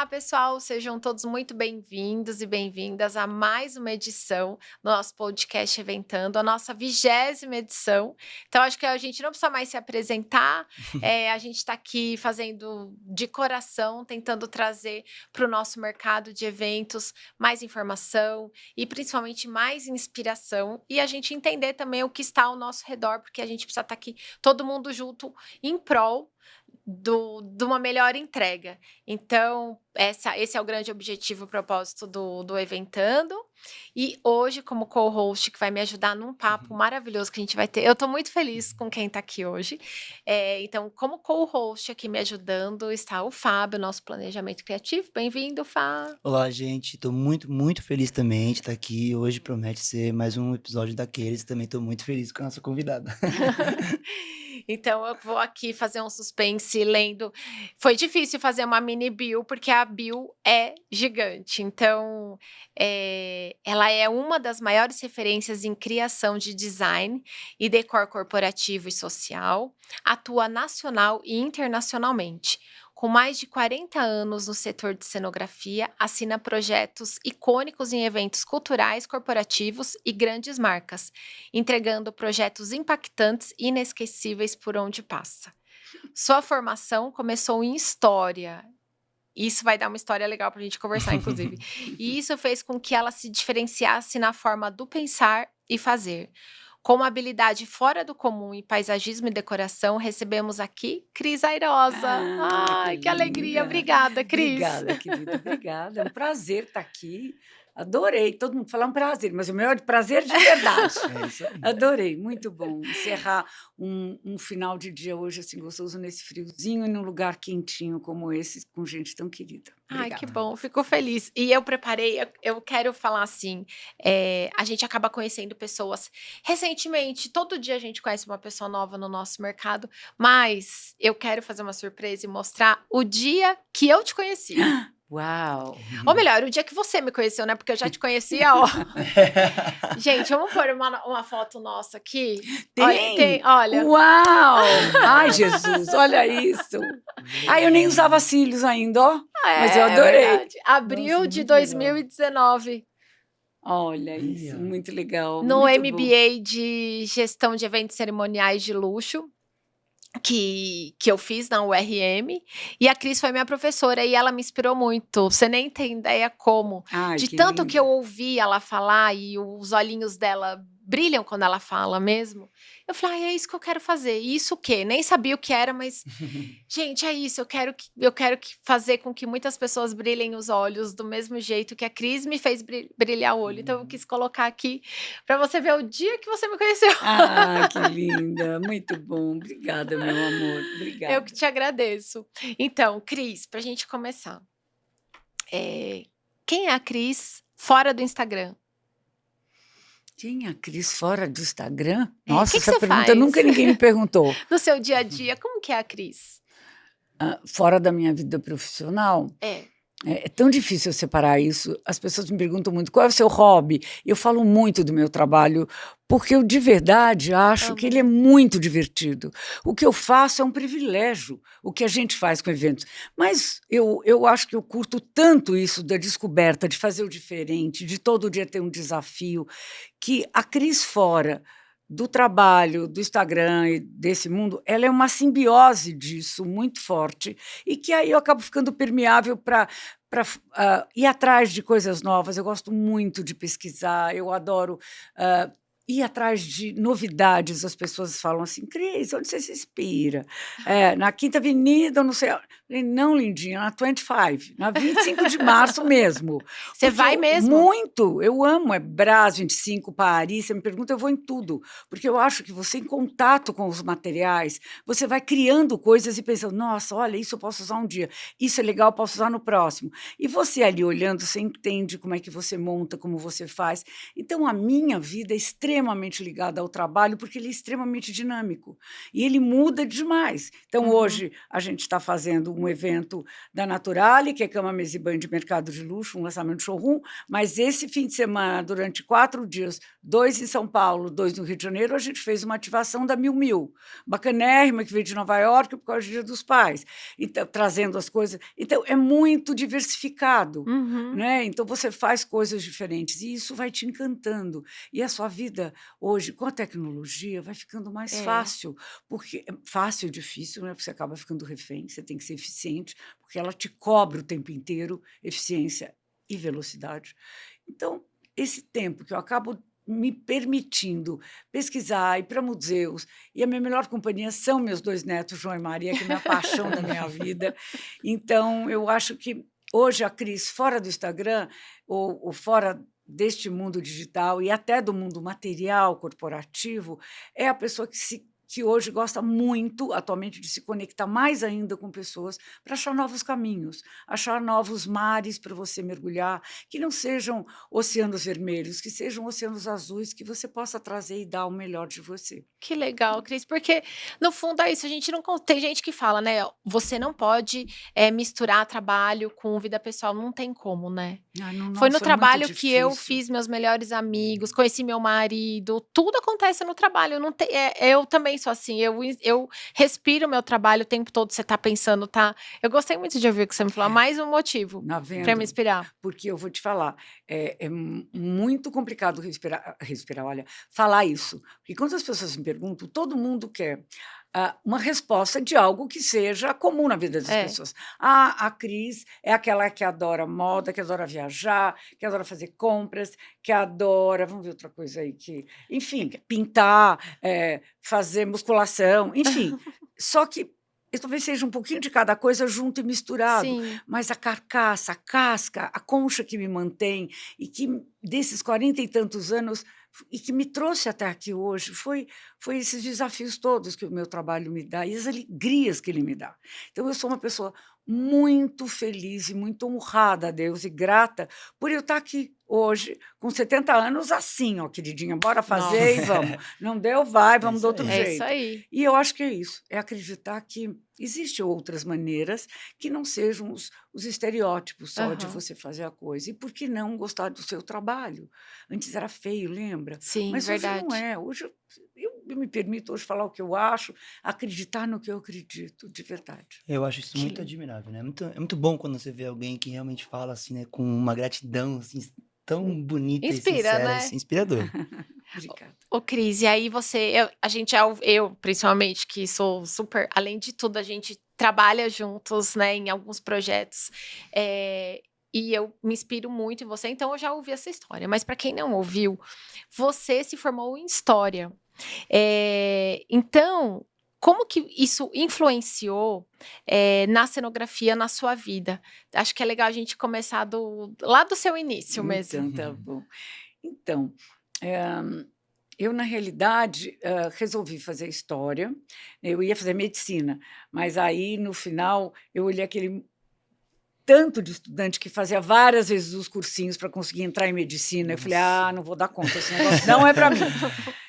Olá, pessoal, sejam todos muito bem-vindos e bem-vindas a mais uma edição do nosso podcast Eventando, a nossa 20ª edição. Então, acho que a gente não precisa mais se apresentar, a gente está aqui fazendo de coração, tentando trazer para o nosso mercado de eventos mais informação e principalmente mais inspiração e a gente entender também o que está ao nosso redor, porque a gente precisa estar aqui todo mundo junto em prol de uma melhor entrega. Então, esse é o grande objetivo, o propósito do Eventando. E hoje, como co-host, que vai me ajudar num papo maravilhoso que a gente vai ter. Eu estou muito feliz com quem está aqui hoje. Então, como co-host aqui me ajudando, está o Fábio, nosso planejamento criativo. Bem-vindo, Fá. Olá, gente. Estou muito feliz também de estar aqui. Hoje promete ser mais um episódio daqueles. Também estou muito feliz com a nossa convidada. Então, eu vou aqui fazer um suspense lendo. Foi difícil fazer uma mini bio, porque a bio é gigante. Então, ela é uma das maiores referências em criação de design e decor corporativo e social. Atua nacional e internacionalmente. Com mais de 40 anos no setor de cenografia, assina projetos icônicos em eventos culturais, corporativos e grandes marcas, entregando projetos impactantes e inesquecíveis por onde passa. Sua formação começou em história. Isso vai dar uma história legal para a gente conversar, inclusive. E isso fez com que ela se diferenciasse na forma do pensar e fazer. Com uma habilidade fora do comum em paisagismo e decoração, recebemos aqui Cris Airosa. Ai, que alegria. linda. Obrigada, Cris. Obrigada, querida, obrigada. É um prazer estar aqui. Adorei. Todo mundo fala um prazer, mas o meu é de prazer de verdade. É isso aí. Adorei, muito bom. Encerrar um final de dia hoje assim gostoso nesse friozinho e num lugar quentinho como esse, com gente tão querida. Ai, que Obrigada. bom, fico feliz. E eu preparei, eu quero falar assim, a gente acaba conhecendo pessoas recentemente, todo dia a gente conhece uma pessoa nova no nosso mercado, mas eu quero fazer uma surpresa e mostrar o dia que eu te conheci. Uau! Ou melhor, o dia que você me conheceu, né? Porque eu já te conhecia, ó. Gente, vamos pôr uma foto nossa aqui? Tem? Olha. Uau! Ai, Jesus, olha isso. Ai, eu nem usava cílios ainda, ó. Mas eu adorei. Verdade. Abril Nossa, de muito legal. 2019. Olha isso, muito legal. No muito MBA de Gestão de Eventos Cerimoniais de Luxo, que eu fiz na URM, e a Cris foi minha professora e ela me inspirou muito. Você nem tem ideia como. Ai, De que tanto linda. que eu ouvi ela falar e os olhinhos dela brilham quando ela fala mesmo. Eu falei, é isso que eu quero fazer. E isso o quê? Nem sabia o que era, mas gente, é isso. Eu quero fazer com que muitas pessoas brilhem os olhos do mesmo jeito que a Cris me fez brilhar o olho. Então eu quis colocar aqui para você ver o dia que você me conheceu. Ah, que linda, muito bom. Obrigada, meu amor. Obrigada. Eu que te agradeço. Então, Cris, para a gente começar. Quem é a Cris fora do Instagram? Quem é a Cris fora do Instagram? É, Nossa, que essa você pergunta faz? nunca ninguém me perguntou. No seu dia a dia, como que é a Cris? Fora da minha vida profissional, é tão difícil eu separar isso. As pessoas me perguntam muito qual é o seu hobby. Eu falo muito do meu trabalho, porque eu de verdade acho que ele é muito divertido. O que eu faço é um privilégio, o que a gente faz com eventos. Mas eu acho que eu curto tanto isso da descoberta, de fazer o diferente, de todo dia ter um desafio, que a Cris fora do trabalho, do Instagram e desse mundo, ela é uma simbiose disso muito forte e que aí eu acabo ficando permeável para ir atrás de coisas novas. Eu gosto muito de pesquisar, eu adoro ir atrás de novidades. As pessoas falam assim, Cris, onde você se inspira? Na Quinta Avenida, não sei. Não, lindinha, na 25, na 25 de março mesmo. Você vai mesmo? Muito, eu amo, é Brás 25, Paris, você me pergunta, eu vou em tudo, porque eu acho que você, em contato com os materiais, você vai criando coisas e pensando, nossa, olha, isso eu posso usar um dia, isso é legal, posso usar no próximo. E você ali olhando, você entende como é que você monta, como você faz. Então, a minha vida é extremamente extremamente ligada ao trabalho, porque ele é extremamente dinâmico e ele muda demais. Então, hoje, a gente está fazendo um evento da Naturale, que é cama, mesa e banho de mercado de luxo, um lançamento showroom, mas esse fim de semana, durante 4 dias, 2 em São Paulo, 2 no Rio de Janeiro, a gente fez uma ativação da Miu Miu, bacanérrima, que veio de Nova York por causa do Dia dos Pais, então, trazendo as coisas. Então, é muito diversificado, né? Então, você faz coisas diferentes e isso vai te encantando. E a sua vida hoje, com a tecnologia, vai ficando mais fácil, porque fácil e difícil, né? Porque você acaba ficando refém, você tem que ser eficiente, porque ela te cobra o tempo inteiro eficiência e velocidade. Então, esse tempo que eu acabo me permitindo pesquisar, ir para museus, e a minha melhor companhia são meus 2 netos, João e Maria, que é a minha paixão da minha vida. Então, eu acho que hoje a Cris, fora do Instagram, ou fora deste mundo digital e até do mundo material corporativo, é a pessoa que hoje gosta muito, atualmente, de se conectar mais ainda com pessoas para achar novos caminhos, achar novos mares para você mergulhar, que não sejam oceanos vermelhos, que sejam oceanos azuis, que você possa trazer e dar o melhor de você. Que legal, Cris, porque no fundo é isso, a gente não tem gente que fala, né, você não pode, misturar trabalho com vida pessoal, não tem como, né. Ai, Foi no nossa, é muito trabalho que eu difícil. fiz meus melhores amigos, conheci meu marido, tudo acontece no trabalho, não tem eu também sou assim, eu respiro meu trabalho o tempo todo, você tá pensando, tá eu gostei muito de ouvir o que você me falou, mais um motivo Tá para me vendo? inspirar. Porque eu vou te falar, é muito complicado respirar, olha, falar isso, porque quando as pessoas me perguntam, todo mundo quer, uma resposta de algo que seja comum na vida das pessoas. A Cris é aquela que adora moda, que adora viajar, que adora fazer compras, que adora vamos ver outra coisa aí que enfim, pintar, fazer musculação, enfim. Só que talvez seja um pouquinho de cada coisa junto e misturado, Sim. mas a carcaça, a casca, a concha que me mantém e que desses 40 e tantos anos e que me trouxe até aqui hoje foi esses desafios todos que o meu trabalho me dá e as alegrias que ele me dá. Então eu sou uma pessoa muito feliz e muito honrada a Deus e grata por eu estar aqui hoje com 70 anos assim, ó, queridinha, bora fazer e Nossa. vamos. Não deu, vai, É vamos do isso outro aí. É isso jeito. aí. E eu acho que é isso, é acreditar que existem outras maneiras que não sejam os estereótipos só de Aham. você fazer a coisa. E por que não gostar do seu trabalho? Antes era feio, lembra? Sim, Mas hoje não verdade. é. Hoje eu me permito hoje falar o que eu acho, acreditar no que eu acredito, de verdade. Eu acho isso Que muito le admirável, né, é muito bom quando você vê alguém que realmente fala, assim, né, com uma gratidão, assim, tão bonita e inspira, sincera, né. assim, inspirador. Obrigada. Ô Cris, e aí você a gente eu principalmente que sou super além de tudo a gente trabalha juntos, né, em alguns projetos, e eu me inspiro muito em você, então eu já ouvi essa história, mas para quem não ouviu, você se formou em história. Então, como que isso influenciou, na cenografia na sua vida? Acho que é legal a gente começar lá do seu início mesmo. Então, tá bom. Então, eh, eu, na realidade, resolvi fazer história. Eu ia fazer medicina, mas aí, no final, eu olhei aquele tanto de estudante que fazia várias vezes os cursinhos para conseguir entrar em medicina. Eu falei: Nossa. "Ah, não vou dar conta, esse negócio não é para mim".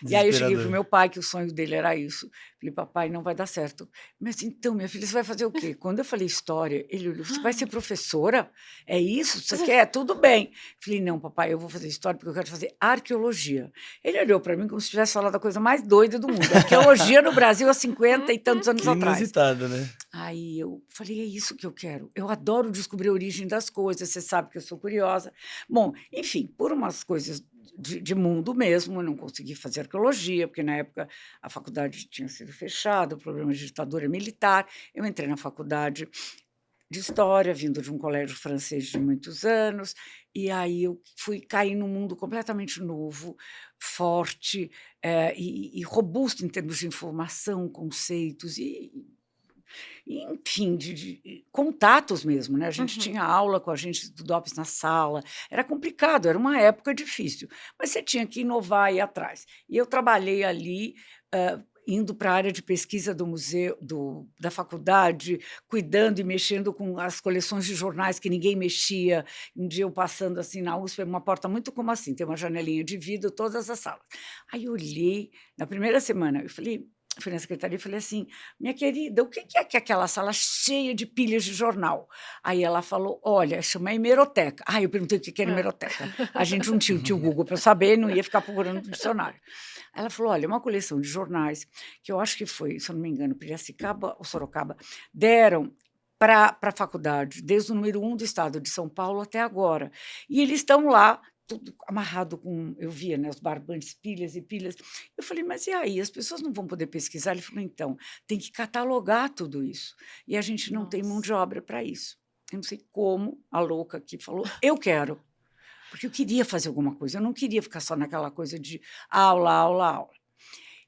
E aí eu cheguei para o Desesperador. meu pai, que o sonho dele era isso. Falei: "Papai, não vai dar certo". Mas então, minha filha, você vai fazer o quê? Quando eu falei história, ele olhou: "Você vai ser professora? É isso? Você quer? Tudo bem". Falei: "Não, papai, eu vou fazer história porque eu quero fazer arqueologia". Ele olhou para mim como se tivesse falado a coisa mais doida do mundo. Arqueologia no Brasil há 50 e tantos anos Que atrás. inusitado, né. Aí eu falei: "É isso que eu quero. Eu adoro descobrir a origem das coisas, você sabe que eu sou curiosa". Bom, enfim, por umas coisas de mundo mesmo, eu não consegui fazer arqueologia, porque na época a faculdade tinha sido fechada, problema de ditadura militar. Eu entrei na faculdade de história, vindo de um colégio francês de muitos anos, e aí eu fui cair num mundo completamente novo, forte, e robusto em termos de informação, conceitos e enfim, de contatos mesmo, né, a gente Uhum. tinha aula com a gente do DOPS na sala, era complicado, era uma época difícil, mas você tinha que inovar e ir atrás. E eu trabalhei ali, indo para a área de pesquisa do museu, da faculdade, cuidando e mexendo com as coleções de jornais que ninguém mexia. Um dia eu passando assim na USP, uma porta muito como assim, tem uma janelinha de vidro, todas as salas. Aí eu olhei, na primeira semana, fui na secretaria e falei assim, minha querida, o que é que é aquela sala cheia de pilhas de jornal? Aí ela falou, olha, chama hemeroteca. Aí eu perguntei o que era hemeroteca. A gente não tinha o tio Google para saber, não ia ficar procurando no dicionário. Aí ela falou, olha, uma coleção de jornais, que eu acho que foi, se eu não me engano, Piracicaba ou Sorocaba, deram para a faculdade, desde o número 1 do estado de São Paulo até agora. E eles estão lá, tudo amarrado com, eu via, né, os barbantes, pilhas e pilhas. Eu falei, mas e aí? As pessoas não vão poder pesquisar? Ele falou, então, tem que catalogar tudo isso. E a gente não tem mão de obra para isso. Eu não sei como a louca aqui falou, eu quero. Porque eu queria fazer alguma coisa, eu não queria ficar só naquela coisa de aula, aula, aula.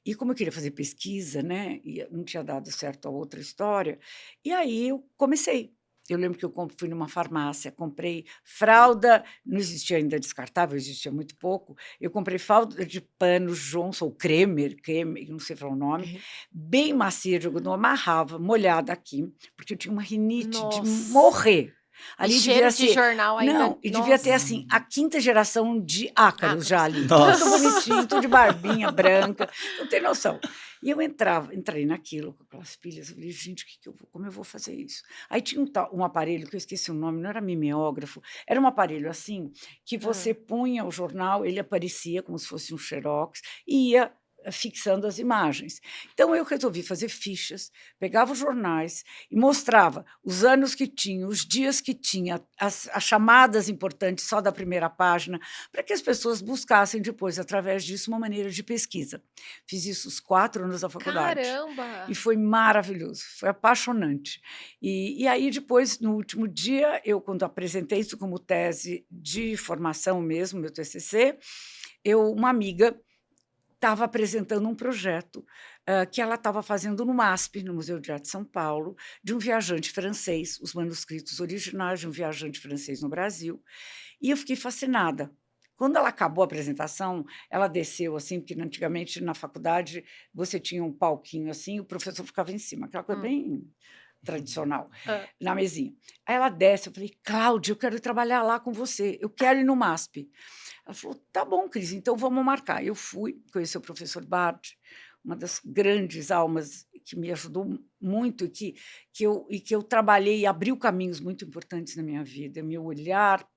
E como eu queria fazer pesquisa, né, e não tinha dado certo a outra história, e aí eu comecei. Eu lembro que eu fui numa farmácia, comprei fralda, não existia ainda descartável, existia muito pouco. Eu comprei fralda de pano Johnson, ou Kremer, não sei falar o nome, bem macia de algodão, amarrava, molhada aqui, porque eu tinha uma rinite de morrer. Ali cheiro de jornal ainda. Não, e devia ter assim a 5ª geração de ácaros já ali. Tudo bonitinho, tudo de barbinha branca, não tem noção. E eu entrei naquilo com aquelas pilhas, eu falei, gente, como eu vou fazer isso? Aí tinha um aparelho, que eu esqueci o nome, não era mimeógrafo, era um aparelho assim, que você punha o jornal, ele aparecia como se fosse um xerox, e ia fixando as imagens. Então, eu resolvi fazer fichas, pegava os jornais e mostrava os anos que tinha, os dias que tinha, as chamadas importantes só da primeira página, para que as pessoas buscassem depois, através disso, uma maneira de pesquisa. Fiz isso os 4 anos da faculdade. Caramba! E foi maravilhoso, foi apaixonante. E aí, depois, no último dia, quando apresentei isso como tese de formação mesmo, meu TCC, uma amiga estava apresentando um projeto que ela estava fazendo no MASP, no Museu de Arte de São Paulo, de um viajante francês, os manuscritos originais de um viajante francês no Brasil, e eu fiquei fascinada. Quando ela acabou a apresentação, ela desceu, assim, porque antigamente na faculdade você tinha um palquinho assim, o professor ficava em cima, aquela coisa bem tradicional, na mesinha. Aí ela desce, eu falei, Cláudia, eu quero trabalhar lá com você, eu quero ir no MASP. Ela falou, tá bom, Cris, então vamos marcar. Eu fui, conheci o professor Bard, uma das grandes almas que me ajudou muito e que eu trabalhei e abriu caminhos muito importantes na minha vida. Meu olhar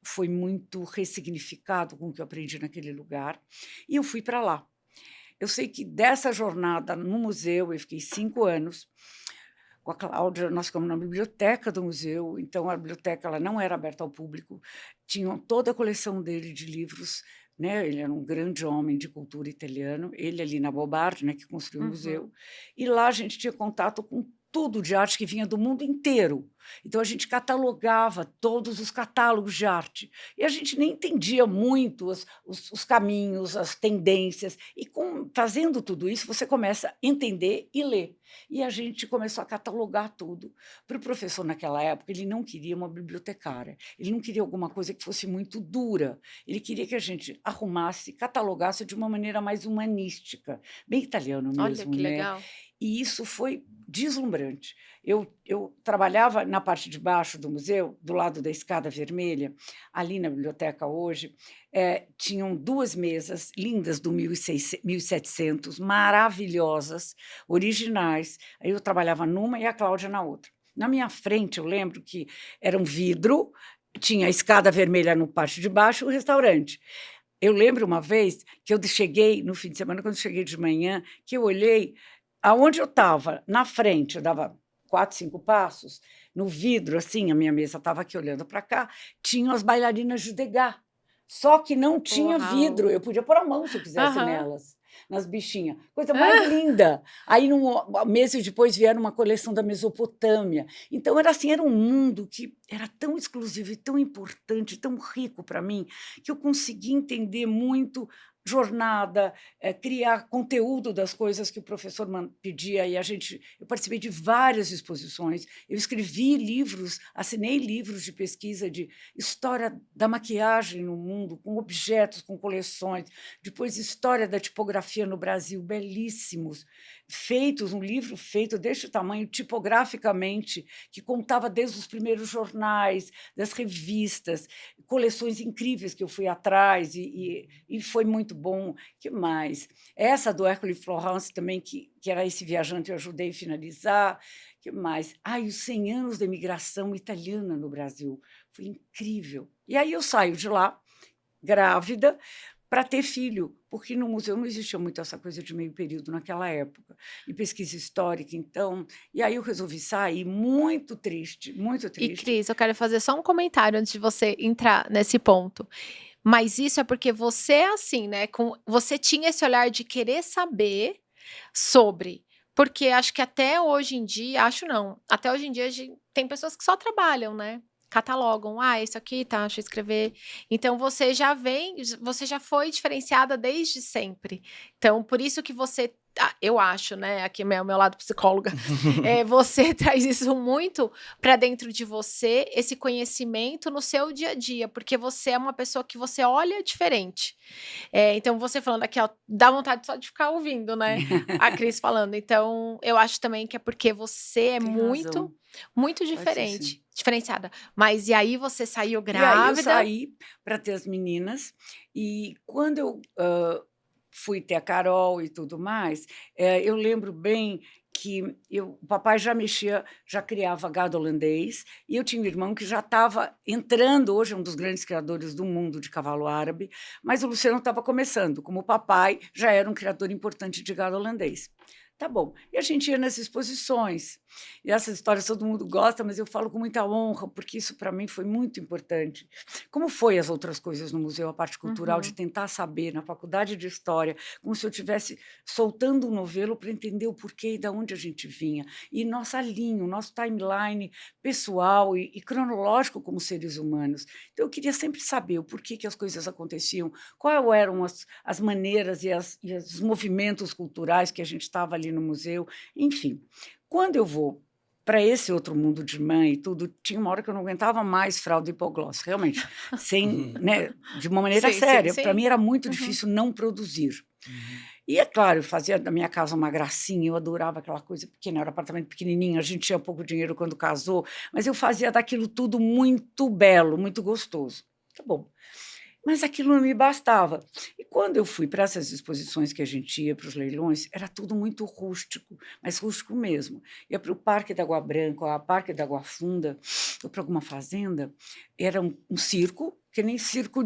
foi muito ressignificado com o que eu aprendi naquele lugar, e eu fui para lá. Eu sei que dessa jornada no museu, eu fiquei 5 anos, com a Cláudia, nós ficamos na biblioteca do museu, então a biblioteca ela não era aberta ao público, tinham toda a coleção dele de livros, né? Ele era um grande homem de cultura italiano, ele ali na Bobardi, né, que construiu o museu, e lá a gente tinha contato com tudo de arte que vinha do mundo inteiro. Então, a gente catalogava todos os catálogos de arte. E a gente nem entendia muito os caminhos, as tendências. E fazendo tudo isso, você começa a entender e ler. E a gente começou a catalogar tudo. Para o professor, naquela época, ele não queria uma bibliotecária. Ele não queria alguma coisa que fosse muito dura. Ele queria que a gente arrumasse, catalogasse de uma maneira mais humanística, bem italiano mesmo. Olha que legal. E isso foi deslumbrante. Eu trabalhava na parte de baixo do museu, do lado da escada vermelha, ali na biblioteca hoje, tinham 2 mesas lindas do 1700, maravilhosas, originais. Aí eu trabalhava numa e a Cláudia na outra. Na minha frente, eu lembro que era um vidro, tinha a escada vermelha no parte de baixo e o restaurante. Eu lembro uma vez que eu cheguei, no fim de semana, quando eu cheguei de manhã, que eu olhei aonde eu estava, na frente, eu dava 4, 5 passos, no vidro, assim, a minha mesa estava aqui olhando para cá, tinham as bailarinas de Degas, só que não tinha vidro, eu podia pôr a mão se eu quisesse nelas, nas bichinhas, coisa mais linda. Aí, meses depois, vieram uma coleção da Mesopotâmia. Então, era assim, era um mundo que era tão exclusivo e tão importante, tão rico para mim, que eu consegui entender muito jornada, criar conteúdo das coisas que o professor pedia, e eu participei de várias exposições, eu escrevi livros, assinei livros de pesquisa de história da maquiagem no mundo, com objetos, com coleções, depois história da tipografia no Brasil, belíssimos, um livro feito deste tamanho, tipograficamente, que contava desde os primeiros jornais, das revistas, coleções incríveis que eu fui atrás, e foi muito bom. Que mais? Essa do Hercule Florence também, que era esse viajante, eu ajudei a finalizar. Que mais? Os 100 anos da imigração italiana no Brasil. Foi incrível. E aí eu saio de lá, grávida, para ter filho, porque no museu não existia muito essa coisa de meio período naquela época, e pesquisa histórica, então... E aí eu resolvi sair, muito triste, muito E, triste. Cris, eu quero fazer só um comentário antes de você entrar nesse ponto. Mas isso é porque você é assim, né? Você tinha esse olhar de querer saber sobre. Porque acho que até hoje em dia, até hoje em dia tem pessoas que só trabalham, né? Catalogam, isso aqui, tá, deixa eu escrever. Então você já foi diferenciada desde sempre. Então, por isso que você, eu acho, né? Aqui é o meu lado psicóloga, você traz isso muito para dentro de você, esse conhecimento no seu dia a dia, porque você é uma pessoa que você olha diferente. Então, você falando aqui, ó, dá vontade só de ficar ouvindo, né? A Cris falando. Então, eu acho também que é porque você é Tem razão. muito Diferenciada. Mas e aí você saiu E aí eu grávida? saí para ter as meninas, e quando eu fui ter a Carol e tudo mais, eu lembro bem que o papai já criava gado holandês, e eu tinha um irmão que já estava entrando, hoje é um dos grandes criadores do mundo de cavalo árabe, mas o Luciano estava começando, como o papai já era um criador importante de gado holandês. Tá bom. E a gente ia nas exposições. E essas histórias todo mundo gosta, mas eu falo com muita honra, porque isso para mim foi muito importante. Como foi as outras coisas no museu, a parte cultural, de tentar saber, na faculdade de História, como se eu estivesse soltando um novelo para entender o porquê e de onde a gente vinha. E nossa linha, nosso timeline pessoal e cronológico como seres humanos. Então, eu queria sempre saber o porquê que as coisas aconteciam, quais eram as maneiras e os movimentos culturais que a gente estava ali no museu, enfim. Quando eu vou para esse outro mundo de mãe e tudo, tinha uma hora que eu não aguentava mais fralda hipoglós, realmente, né, de uma maneira séria. Para mim era muito difícil não produzir. E é claro, eu fazia da minha casa uma gracinha, eu adorava aquela coisa pequena, era um apartamento pequenininho, a gente tinha pouco dinheiro quando casou, mas eu fazia daquilo tudo muito belo, muito gostoso. Tá bom. Mas aquilo não me bastava. E quando eu fui para essas exposições que a gente ia, para os leilões, era tudo muito rústico, mas rústico mesmo. Ia para o Parque da Água Branca, ou a Parque da Água Funda, ou para alguma fazenda, era um circo, que nem circo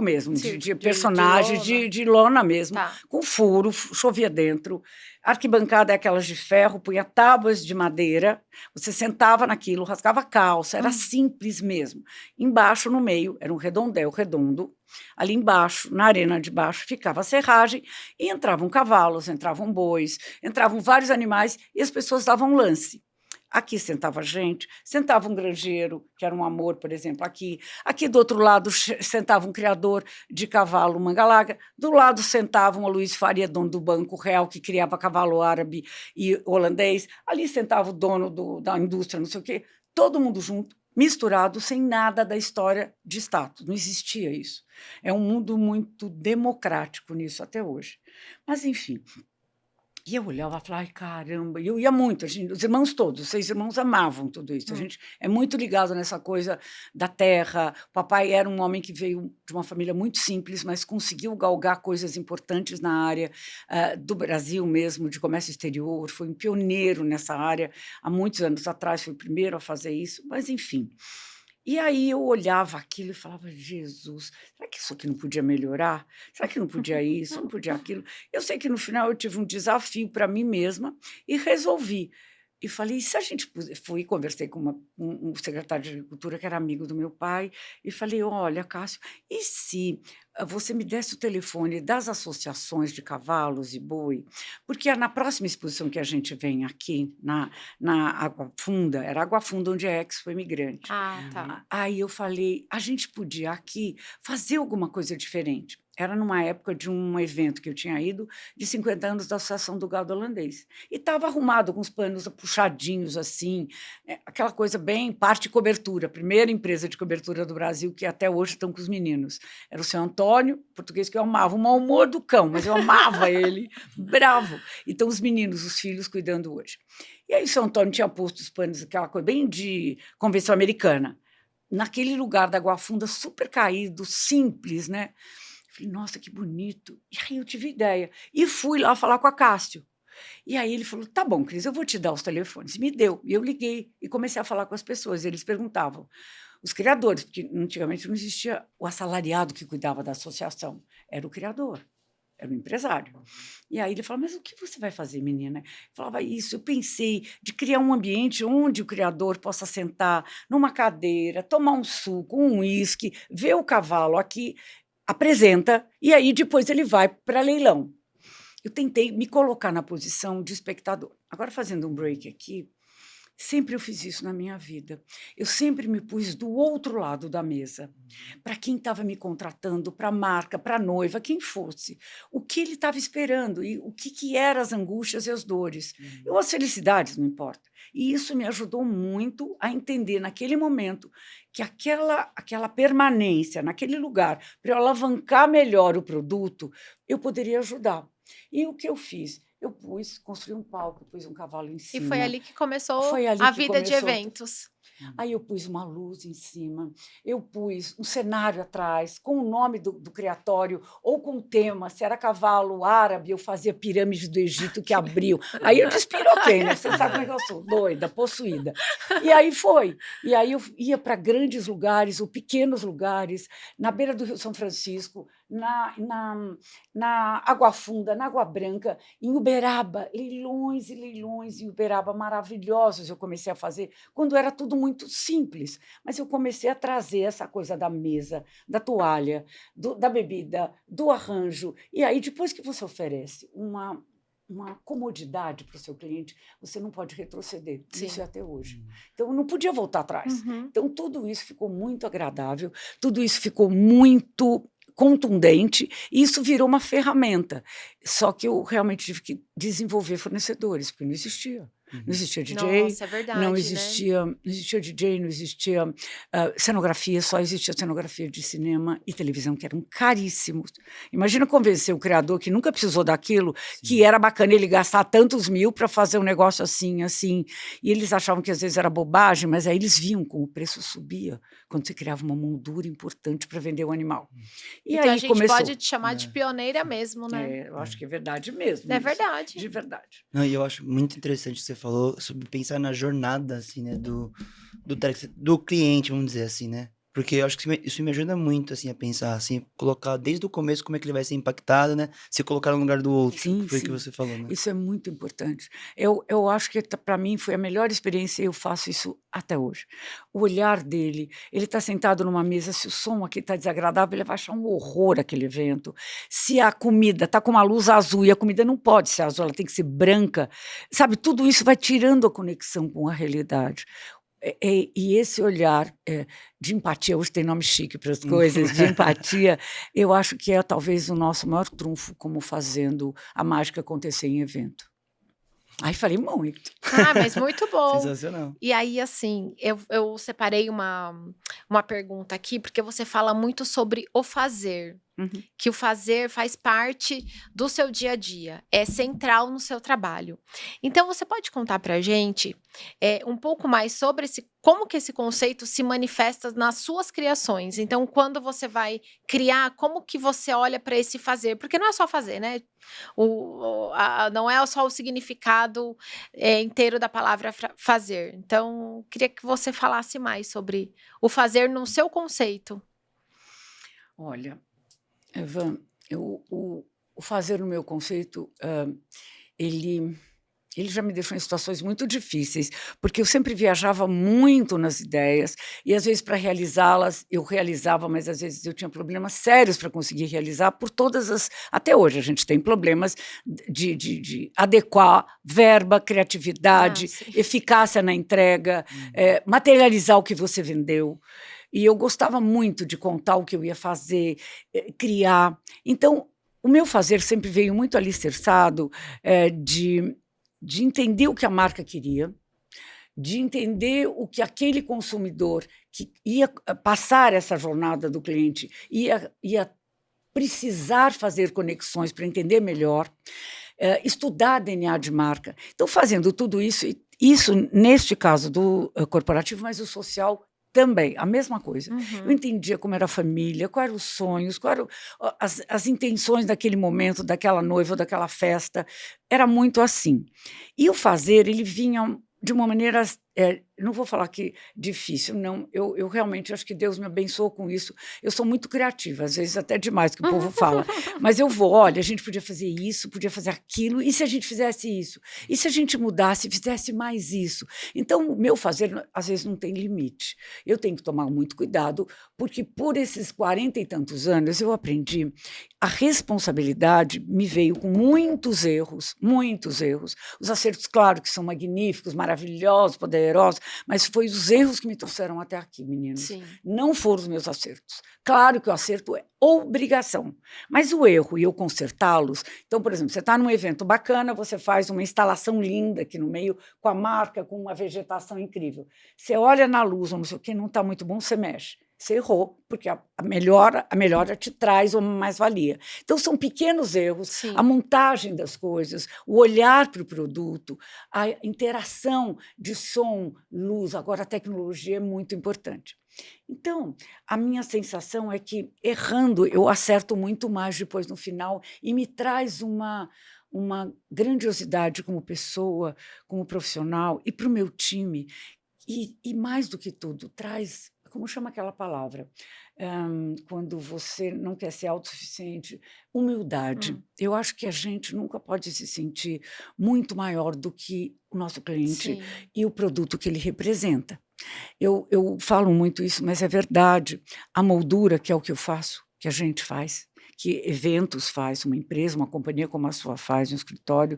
mesmo, de personagens, de lona mesmo, com furo, chovia dentro. A arquibancada é aquelas de ferro, punha tábuas de madeira, você sentava naquilo, rasgava a calça, era simples mesmo. Embaixo, no meio, era um redondel redondo. Ali embaixo, na arena de baixo, ficava a serragem e entravam cavalos, entravam bois, entravam vários animais e as pessoas davam lance. Aqui sentava gente, sentava um granjeiro, que era um amor, por exemplo, aqui. Aqui do outro lado sentava um criador de cavalo manga-larga. Do lado sentava um Luiz Faria, dono do Banco Real, que criava cavalo árabe e holandês. Ali sentava o dono da indústria, não sei o quê. Todo mundo junto, misturado, sem nada da história de status. Não existia isso. É um mundo muito democrático nisso até hoje. Mas, enfim... E eu olhava e falava, ai, caramba, e eu ia muito, os irmãos todos, os 6 irmãos amavam tudo isso. A gente é muito ligado nessa coisa da terra. O papai era um homem que veio de uma família muito simples, mas conseguiu galgar coisas importantes na área do Brasil mesmo, de comércio exterior, foi um pioneiro nessa área. Há muitos anos atrás foi o primeiro a fazer isso, mas enfim... E aí eu olhava aquilo e falava, Jesus, será que isso aqui não podia melhorar? Será que não podia isso, não podia aquilo? Eu sei que no final eu tive um desafio para mim mesma e resolvi. E falei, se a gente... Fui, conversei com um secretário de Agricultura, que era amigo do meu pai, e falei, olha, Cássio, e se você me desse o telefone das associações de cavalos e boi? Porque na próxima exposição que a gente vem aqui, na Água Funda, era Água Funda onde a Expo Imigrante. Tá. Aí eu falei, a gente podia aqui fazer alguma coisa diferente. era numa época de um evento que eu tinha ido, de 50 anos da Associação do Gado Holandês. E estava arrumado com os panos puxadinhos, assim, aquela coisa bem parte de cobertura. Primeira empresa de cobertura do Brasil, que até hoje estão com os meninos. Era o seu Antônio, português que eu amava, o mau humor do cão, mas eu amava ele, bravo. Então, os meninos, os filhos, cuidando hoje. E aí o seu Antônio tinha posto os panos, aquela coisa bem de convenção americana, naquele lugar da Água Funda, super caído, simples, né? Falei, nossa, que bonito. E aí eu tive ideia. E fui lá falar com a Cássio. E aí ele falou, tá bom, Cris, eu vou te dar os telefones. Me deu. E eu liguei e comecei a falar com as pessoas. E eles perguntavam, os criadores, porque antigamente não existia o assalariado que cuidava da associação. Era o criador. Era um empresário. E aí ele falou, mas o que você vai fazer, menina? Eu falava isso, eu pensei de criar um ambiente onde o criador possa sentar numa cadeira, tomar um suco, um uísque, ver o cavalo aqui, apresenta, e aí depois ele vai para leilão. Eu tentei me colocar na posição de espectador. Agora, fazendo um break aqui, sempre eu fiz isso na minha vida. Eu sempre me pus do outro lado da mesa, para quem estava me contratando, para a marca, para a noiva, quem fosse. O que ele estava esperando e o que eram as angústias e as dores. Ou as felicidades, não importa. E isso me ajudou muito a entender, naquele momento, que aquela permanência naquele lugar, para eu alavancar melhor o produto, eu poderia ajudar. E o que eu fiz? Eu construí um palco, pus um cavalo em cima. E foi ali que começou a vida de eventos. Aí eu pus uma luz em cima, eu pus um cenário atrás, com o nome do criatório, ou com o tema, se era cavalo árabe, eu fazia pirâmide do Egito que abriu. Aí eu despiroquei, né? Você sabe como é que eu sou, doida, possuída. E aí foi. E aí eu ia para grandes lugares, ou pequenos lugares, na beira do Rio São Francisco, na Água Funda, na Água Branca, em Uberaba, leilões e leilões em Uberaba maravilhosos eu comecei a fazer, quando era tudo muito simples, mas eu comecei a trazer essa coisa da mesa, da toalha, da bebida, do arranjo, e aí depois que você oferece uma comodidade para o seu cliente, você não pode retroceder. Sim. Isso é até hoje. Então, eu não podia voltar atrás. Então, tudo isso ficou muito agradável, tudo isso ficou muito contundente, e isso virou uma ferramenta. Só que eu realmente tive que desenvolver fornecedores, porque não existia. Não existia DJ, Nossa, é verdade, não existia, né? não existia DJ, não existia cenografia, só existia cenografia de cinema e televisão, que eram caríssimos. Imagina convencer o criador que nunca precisou daquilo, sim, que era bacana ele gastar tantos mil para fazer um negócio assim, assim. E eles achavam que às vezes era bobagem, mas aí eles viam como o preço subia quando você criava uma moldura importante para vender o animal. E então aí a gente começou. Pode te chamar de pioneira mesmo, né? Eu acho que é verdade mesmo. É verdade. De verdade. Não, e eu acho muito interessante o que você falou sobre pensar na jornada, assim, né, do cliente, vamos dizer assim, né? Porque eu acho que isso me ajuda muito, assim, a pensar, assim, colocar desde o começo como é que ele vai ser impactado, né? Se colocar no lugar do outro, sim, foi o sim, que você falou, né? Isso é muito importante. Eu acho que para mim foi a melhor experiência e eu faço isso até hoje. O olhar dele, ele está sentado numa mesa, se o som aqui está desagradável, ele vai achar um horror aquele evento. Se a comida está com uma luz azul e a comida não pode ser azul, ela tem que ser branca, sabe? Tudo isso vai tirando a conexão com a realidade. E esse olhar de empatia, hoje tem nome chique para as coisas, de empatia, eu acho que é talvez o nosso maior trunfo como fazendo a mágica acontecer em evento. Aí falei muito. Mas muito bom. Sensacional. E aí, assim, eu separei uma pergunta aqui, porque você fala muito sobre o fazer. Que o fazer faz parte do seu dia a dia, é central no seu trabalho. Então, você pode contar pra gente um pouco mais sobre como que esse conceito se manifesta nas suas criações? Então, quando você vai criar, como que você olha para esse fazer? Porque não é só fazer, né? Não é só o significado inteiro da palavra fazer. Então, queria que você falasse mais sobre o fazer no seu conceito. Olha, Evan, o fazer no meu conceito, ele já me deixou em situações muito difíceis, porque eu sempre viajava muito nas ideias, e às vezes para realizá-las, eu realizava, mas às vezes eu tinha problemas sérios para conseguir realizar, por todas as... Até hoje a gente tem problemas de adequar verba, criatividade, eficácia na entrega, materializar o que você vendeu. e eu gostava muito de contar o que eu ia fazer, criar. Então, o meu fazer sempre veio muito alicerçado de entender o que a marca queria, de entender o que aquele consumidor que ia passar essa jornada do cliente ia precisar fazer conexões para entender melhor, estudar DNA de marca. Então, fazendo tudo isso, isso neste caso do corporativo, mas o social também, a mesma coisa. Eu entendia como era a família, quais eram os sonhos, quais eram as intenções daquele momento, daquela noiva, daquela festa. Era muito assim. E o fazer, ele vinha de uma maneira, não vou falar que difícil, não, eu realmente acho que Deus me abençoou com isso. Eu sou muito criativa, às vezes até demais que o povo fala, mas eu vou, olha, a gente podia fazer isso, podia fazer aquilo, e se a gente fizesse isso? E se a gente mudasse e fizesse mais isso? Então, o meu fazer, às vezes, não tem limite. Eu tenho que tomar muito cuidado, porque por esses 40 e tantos anos, eu aprendi, a responsabilidade me veio com muitos erros, os acertos, claro, que são magníficos, maravilhosos, poderosos, mas foi os erros que me trouxeram até aqui, meninos. Sim. Não foram os meus acertos. Claro que o acerto é obrigação, mas o erro e eu consertá-los. Então, por exemplo, você está num evento bacana, você faz uma instalação linda aqui no meio, com a marca, com uma vegetação incrível. Você olha na luz, não sei o que, não está muito bom, você mexe. Você errou, porque a melhora te traz uma mais-valia. Então, são pequenos erros, Sim. a montagem das coisas, o olhar para o produto, a interação de som, luz, agora a tecnologia é muito importante. Então, a minha sensação é que, errando, eu acerto muito mais depois no final e me traz uma grandiosidade como pessoa, como profissional e para o meu time. E mais do que tudo, traz... Como chama aquela palavra? Quando você não quer ser autossuficiente, humildade. Eu acho que a gente nunca pode se sentir muito maior do que o nosso cliente. Sim. E o produto que ele representa. Eu falo muito isso, mas é verdade. A moldura, que é o que eu faço, que a gente faz, que eventos faz, uma empresa, uma companhia como a sua faz, um escritório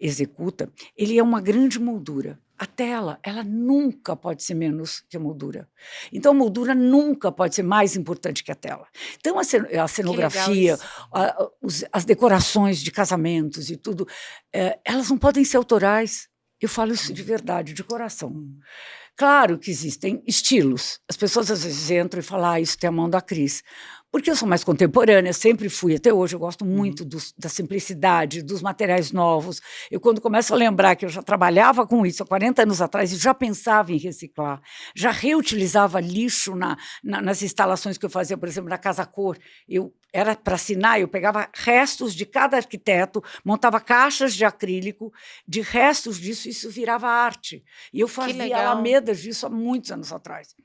executa, ele é uma grande moldura. A tela, ela nunca pode ser menos que a moldura. Então, a moldura nunca pode ser mais importante que a tela. Então, a cenografia, as decorações de casamentos e tudo, elas não podem ser autorais. Eu falo isso de verdade, de coração. Claro que existem estilos. As pessoas às vezes entram e falam, isso tem a mão da Cris. Porque eu sou mais contemporânea, sempre fui, até hoje eu gosto muito da simplicidade, dos materiais novos. Eu, quando começo a lembrar que eu já trabalhava com isso há 40 anos atrás e já pensava em reciclar, já reutilizava lixo nas instalações que eu fazia, por exemplo, na Casa Cor. Era para assinar, eu pegava restos de cada arquiteto, montava caixas de acrílico, de restos disso, isso virava arte. E eu fazia alamedas disso há muitos anos atrás.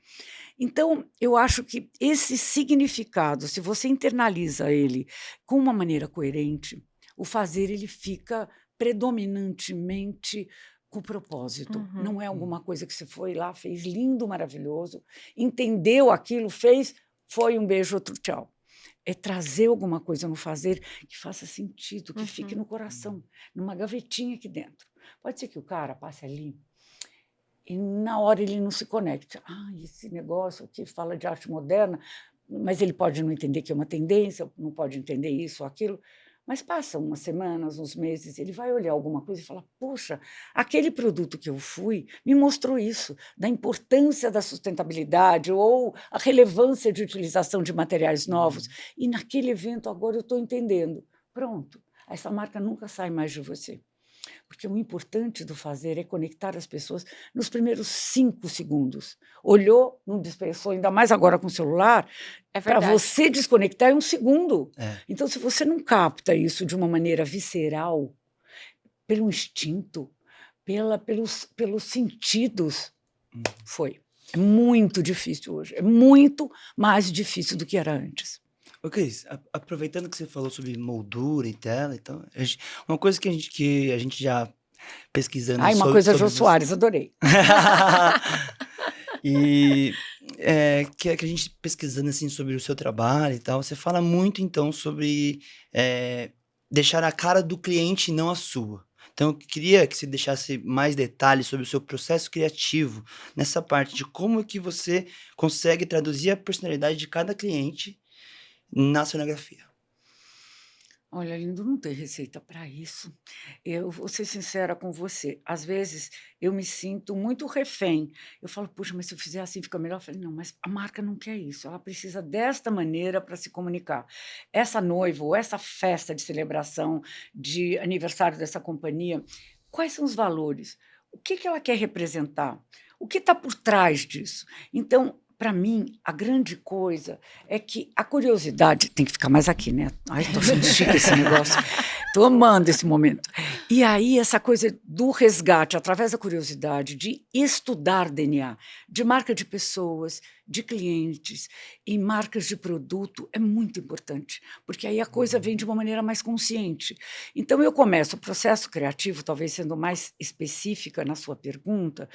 Então, eu acho que esse significado, se você internaliza ele com uma maneira coerente, o fazer ele fica predominantemente com propósito. Não é alguma coisa que você foi lá, fez lindo, maravilhoso, entendeu aquilo, fez, foi um beijo, outro tchau. É trazer alguma coisa no fazer que faça sentido, que fique no coração, numa gavetinha aqui dentro. Pode ser que o cara passe ali e na hora ele não se conecta. Esse negócio aqui fala de arte moderna, mas ele pode não entender que é uma tendência, não pode entender isso ou aquilo, mas passa umas semanas, uns meses, ele vai olhar alguma coisa e falar, poxa, aquele produto que eu fui me mostrou isso, da importância da sustentabilidade ou a relevância de utilização de materiais novos, e naquele evento agora eu estou entendendo. Pronto, essa marca nunca sai mais de você. Porque o importante do fazer é conectar as pessoas nos primeiros 5 segundos. Olhou, não dispersou, ainda mais agora com o celular, para você desconectar é 1 segundo. Então, se você não capta isso de uma maneira visceral, pelo instinto, pelos sentidos, foi. É muito difícil hoje, é muito mais difícil do que era antes. Ô, Cris, aproveitando que você falou sobre moldura e tela, então, uma coisa que a gente já pesquisando uma coisa Jô Soares, adorei. E que a gente pesquisando assim sobre o seu trabalho e tal, você fala muito então sobre deixar a cara do cliente e não a sua. Então, eu queria que você deixasse mais detalhes sobre o seu processo criativo, nessa parte de como que você consegue traduzir a personalidade de cada cliente na cenografia. Olha, lindo, não tem receita para isso. Eu vou ser sincera com você, às vezes eu me sinto muito refém. Eu falo: "Puxa, mas se eu fizer assim fica melhor". Eu falei: "Não, mas a marca não quer isso, ela precisa desta maneira para se comunicar". Essa noiva ou essa festa de celebração de aniversário dessa companhia, quais são os valores? O que que ela quer representar? O que está por trás disso? Então, para mim, a grande coisa é que a curiosidade tem que ficar mais aqui, né? Ai, estou achando chique esse negócio. Estou amando esse momento. E aí, essa coisa do resgate, através da curiosidade, de estudar DNA, de marca de pessoas, de clientes e marcas de produto, é muito importante, porque aí a coisa vem de uma maneira mais consciente. Então, eu começo o processo criativo, talvez sendo mais específica na sua pergunta,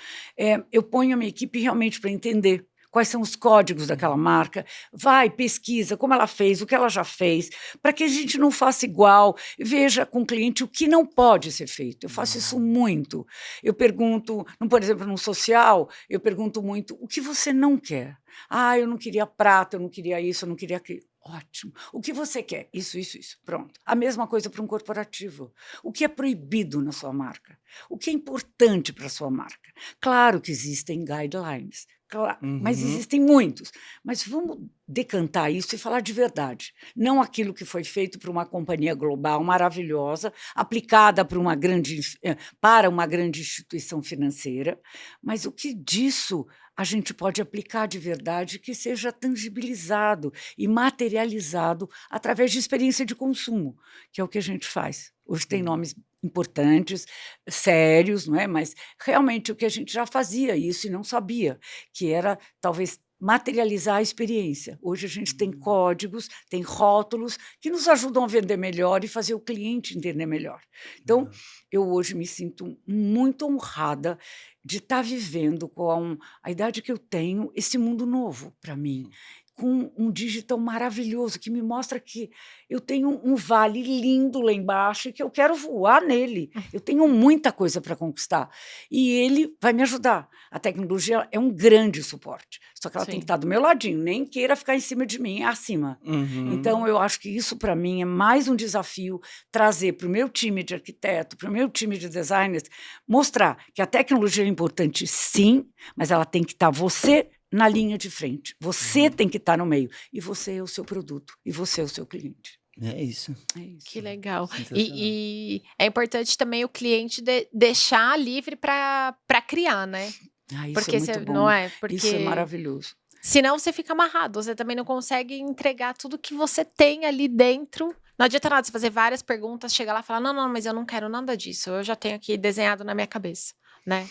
eu ponho a minha equipe realmente para entender quais são os códigos daquela marca, vai, pesquisa como ela fez, o que ela já fez, para que a gente não faça igual, veja com o cliente o que não pode ser feito. Eu faço isso muito. Eu pergunto, por exemplo, no social, eu pergunto muito, o que você não quer? Ah, eu não queria prata, eu não queria isso, eu não queria aquilo. Ótimo. O que você quer? Isso, isso, isso. Pronto. A mesma coisa para um corporativo. O que é proibido na sua marca? O que é importante para a sua marca? Claro que existem guidelines, claro, mas Uhum. existem muitos. Mas vamos decantar isso e falar de verdade. Não aquilo que foi feito para uma companhia global maravilhosa, aplicada para uma grande instituição financeira, mas o que disso a gente pode aplicar de verdade que seja tangibilizado e materializado através de experiência de consumo, que é o que a gente faz. Hoje tem nomes importantes, sérios, não é? Mas realmente o que a gente já fazia isso e não sabia, que era talvez materializar a experiência. Hoje a gente tem códigos, tem rótulos que nos ajudam a vender melhor e fazer o cliente entender melhor. Então, eu hoje me sinto muito honrada de estar vivendo com a idade que eu tenho, esse mundo novo para mim, com um digital maravilhoso que me mostra que eu tenho um vale lindo lá embaixo e que eu quero voar nele. Eu tenho muita coisa para conquistar e ele vai me ajudar. A tecnologia é um grande suporte, só que ela tem que Sim. estar do meu ladinho, nem queira ficar em cima de mim, é acima. Uhum. Então, eu acho que isso para mim é mais um desafio, trazer para o meu time de arquiteto, para o meu time de designers, mostrar que a tecnologia é importante sim, mas ela tem que estar você na linha de frente. Você tem que estar no meio. E você é o seu produto. E você é o seu cliente. É isso. É isso. Que legal. Sensacional. E é importante também o cliente deixar livre para criar, né? Ah, isso Porque é muito bom. não é? Isso é Porque maravilhoso. senão você fica amarrado, você também não consegue entregar tudo que você tem ali dentro. Não adianta nada você fazer várias perguntas, chegar lá e falar: não, mas eu não quero nada disso, eu já tenho aqui desenhado na minha cabeça, né?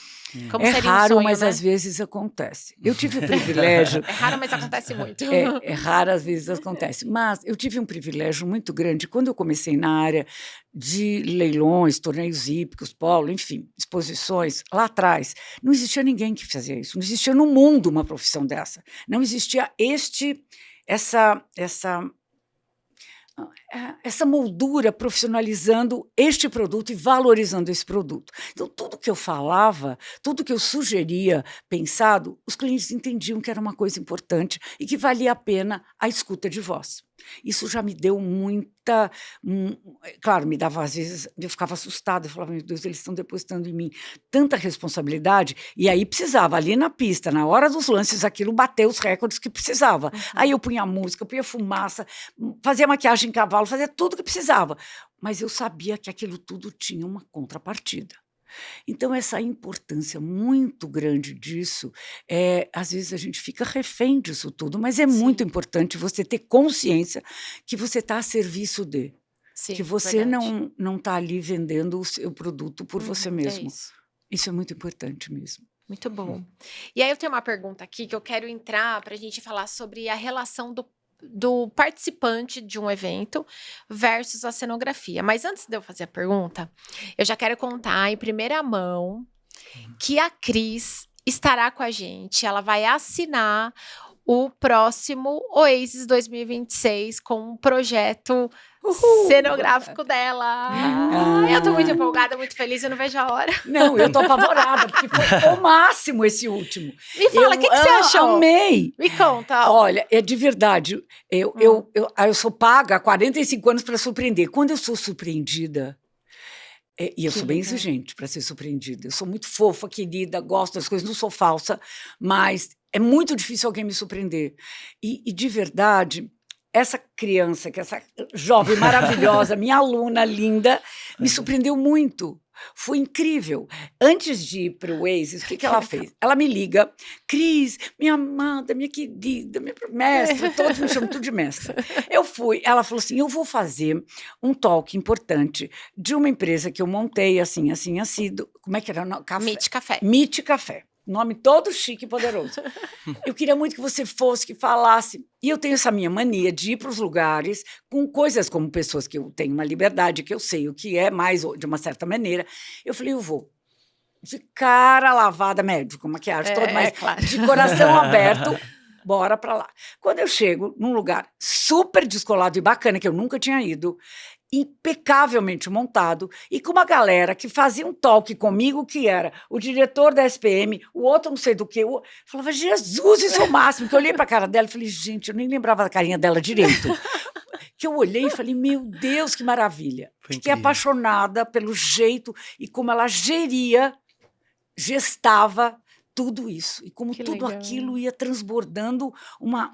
Como É seria um raro, sonho, mas né? às vezes acontece. Eu tive o privilégio. É raro, mas acontece muito. É raro, às vezes acontece. Mas eu tive um privilégio muito grande quando eu comecei na área de leilões, torneios hípicos, polo, enfim, exposições, lá atrás. Não existia ninguém que fazia isso. Não existia no mundo uma profissão dessa. Não existia essa moldura profissionalizando este produto e valorizando esse produto. Então, tudo que eu falava, tudo que eu sugeria, pensado, os clientes entendiam que era uma coisa importante e que valia a pena a escuta de voz. Isso já me deu muita... claro, me dava, às vezes, eu ficava assustada, eu falava, meu Deus, eles estão depositando em mim tanta responsabilidade, e aí precisava, ali na pista, na hora dos lances, aquilo bater os recordes que precisava. Aí eu punha música, punha fumaça, fazia maquiagem em cavalo, fazia tudo que precisava. Mas eu sabia que aquilo tudo tinha uma contrapartida. Então, essa importância muito grande disso, às vezes a gente fica refém disso tudo, mas é muito importante você ter consciência que você está a serviço de, Sim, que você verdade. não está ali vendendo o seu produto por você É mesmo. isso. Isso é muito importante mesmo. Muito bom. E aí eu tenho uma pergunta aqui que eu quero entrar para a gente falar sobre a relação do participante de um evento versus a cenografia. Mas antes de eu fazer a pergunta, eu já quero contar em primeira mão que a Cris estará com a gente. Ela vai assinar o próximo Oasis 2026 com um projeto cenográfico dela. Eu tô muito empolgada, muito feliz, eu não vejo a hora. Não, eu tô apavorada, porque foi o máximo esse último. Me fala, o que você achou? Amei. Me conta. Olha, é de verdade, eu sou paga há 45 anos para surpreender. Quando eu sou surpreendida, e eu sou bem exigente para ser surpreendida, eu sou muito fofa, querida, gosto das coisas, não sou falsa, mas é muito difícil alguém me surpreender. E de verdade, essa criança, que essa jovem maravilhosa, minha aluna linda, me surpreendeu muito. Foi incrível. Antes de ir para o Oasis, o que ela fez? Ela me liga, Cris, minha amada, minha querida, minha mestra, todos me chamam tudo de mestra. Eu fui, ela falou assim, eu vou fazer um talk importante de uma empresa que eu montei, assim, como é que era? Meet Café. Meet Café. Nome todo chique e poderoso. Eu queria muito que você fosse, que falasse. E eu tenho essa minha mania de ir para os lugares com coisas como pessoas que eu tenho uma liberdade, que eu sei o que é, mais de uma certa maneira. Eu falei, eu vou. De cara lavada, médico, maquiagem, todo, mas claro. De coração aberto, bora para lá. Quando eu chego num lugar super descolado e bacana, que eu nunca tinha ido, impecavelmente montado, e com uma galera que fazia um talk comigo, que era o diretor da SPM, o outro não sei do que, eu falava, Jesus, isso é o máximo, que eu olhei para a cara dela e falei, gente, eu nem lembrava da carinha dela direito, que eu olhei e falei, meu Deus, que maravilha, fiquei apaixonada pelo jeito e como ela gestava tudo isso, e como tudo aquilo ia transbordando uma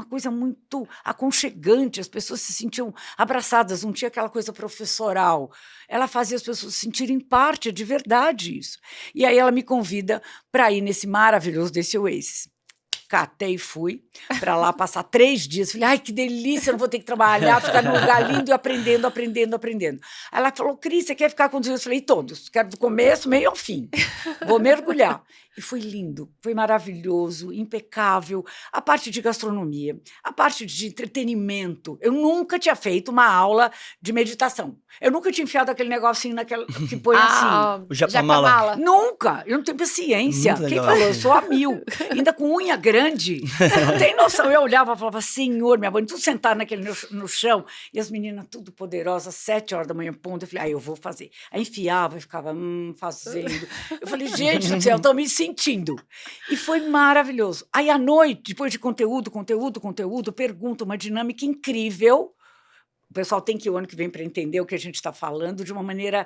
coisa muito aconchegante, as pessoas se sentiam abraçadas, não tinha aquela coisa professoral. Ela fazia as pessoas se sentirem parte, de verdade isso. E aí ela me convida para ir nesse maravilhoso desse Oasis. Catei e fui para lá passar 3 dias. Falei, ai, que delícia, não vou ter que trabalhar, ficar num lugar lindo e aprendendo. Aí ela falou, Cris, você quer ficar com os dias? Eu falei, todos. Quero do começo, meio ao fim. Vou mergulhar. E foi lindo, foi maravilhoso, impecável. A parte de gastronomia, a parte de entretenimento. Eu nunca tinha feito uma aula de meditação. Eu nunca tinha enfiado aquele negocinho naquela que põe assim. O Japamala. Nunca. Eu não tenho paciência. Quem falou? Eu sou a 1000. Ainda com unha grande. Você não tem noção. Eu olhava e falava, Senhor, minha mãe, tudo sentado no chão. E as meninas tudo poderosas, 7 horas da manhã, ponto. Eu falei, eu vou fazer. Aí enfiava e ficava fazendo. Eu falei, gente do céu, estou me sentindo. E foi maravilhoso. Aí à noite, depois de conteúdo, pergunta, uma dinâmica incrível. O pessoal tem que ir o ano que vem para entender o que a gente está falando de uma maneira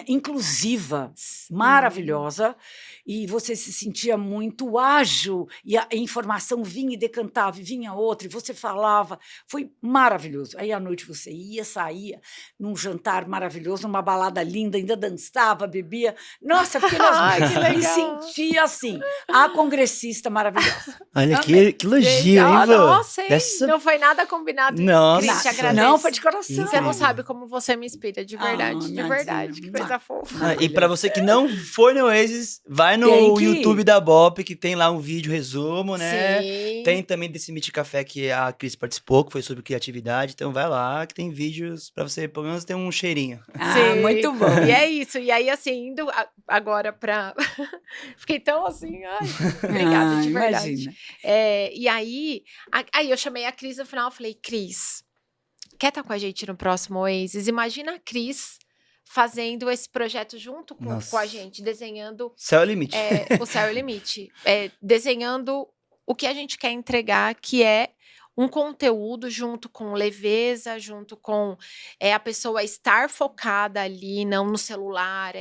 inclusiva, maravilhosa, e você se sentia muito ágil, e a informação vinha e decantava, e vinha outra, e você falava, foi maravilhoso. Aí à noite você saía num jantar maravilhoso, numa balada linda, ainda dançava, bebia. Nossa, fiquei me sentia assim, a congressista maravilhosa. Olha, que elogio, hein, vô? Nossa, hein? Não foi nada combinado. Nossa. Cris, te agradeço. Não, foi de coração. Você não sabe como você me inspira, de verdade, de verdade. Que coisa fofa. E pra você que não foi no Oasis, vai no YouTube da Bop, que tem lá um vídeo resumo, né? Sim. Tem também desse Meet Café que a Cris participou, que foi sobre criatividade. Então vai lá, que tem vídeos pra você, pelo menos, ter um cheirinho. Sim. Muito bom. E é isso. E aí, assim, indo agora pra... Fiquei tão assim, ai, obrigada, de verdade. Imagina. E aí eu chamei a Cris no final, eu falei, Cris, quer estar com a gente no próximo Oasis? Imagina a Cris fazendo esse projeto junto com a gente, desenhando... Céu é o limite. O céu é o limite. Desenhando o que a gente quer entregar, que é um conteúdo junto com leveza, junto com a pessoa estar focada ali, não no celular,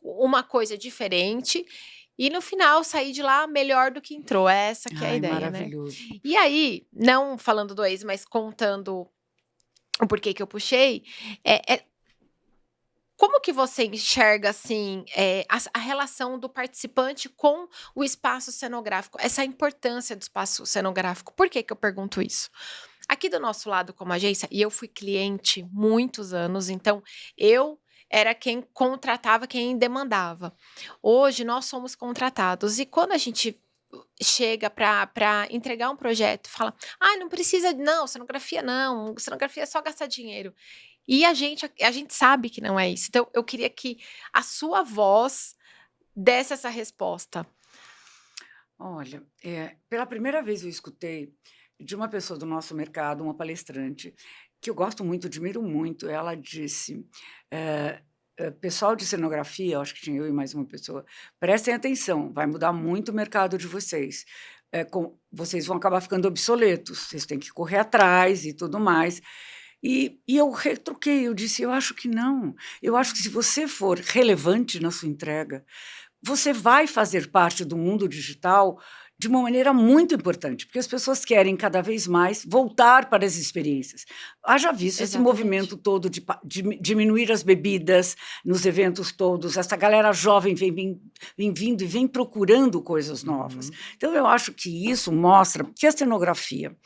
uma coisa diferente. E no final, sair de lá melhor do que entrou. Essa que é a ideia, maravilhoso. Né? E aí, não falando do Oasis, mas contando o porquê que eu puxei, como que você enxerga, assim, a relação do participante com o espaço cenográfico? Essa importância do espaço cenográfico. Por que que eu pergunto isso? Aqui do nosso lado, como agência, e eu fui cliente muitos anos, então eu era quem contratava, quem demandava. Hoje, nós somos contratados. E quando a gente chega para entregar um projeto, fala, não precisa, não, cenografia é só gastar dinheiro. E a gente sabe que não é isso. Então, eu queria que a sua voz desse essa resposta. Olha, pela primeira vez eu escutei de uma pessoa do nosso mercado, uma palestrante, que eu gosto muito, admiro muito. Ela disse: pessoal de cenografia, acho que tinha eu e mais uma pessoa, prestem atenção, vai mudar muito o mercado de vocês. Vocês vão acabar ficando obsoletos, vocês têm que correr atrás e tudo mais. E eu retruquei, eu disse: eu acho que não. Eu acho que se você for relevante na sua entrega, você vai fazer parte do mundo digital de uma maneira muito importante, porque as pessoas querem cada vez mais voltar para as experiências. Haja visto esse movimento todo de diminuir as bebidas nos eventos todos, essa galera jovem vem vindo e vem procurando coisas novas. Então, eu acho que isso mostra que a cenografia,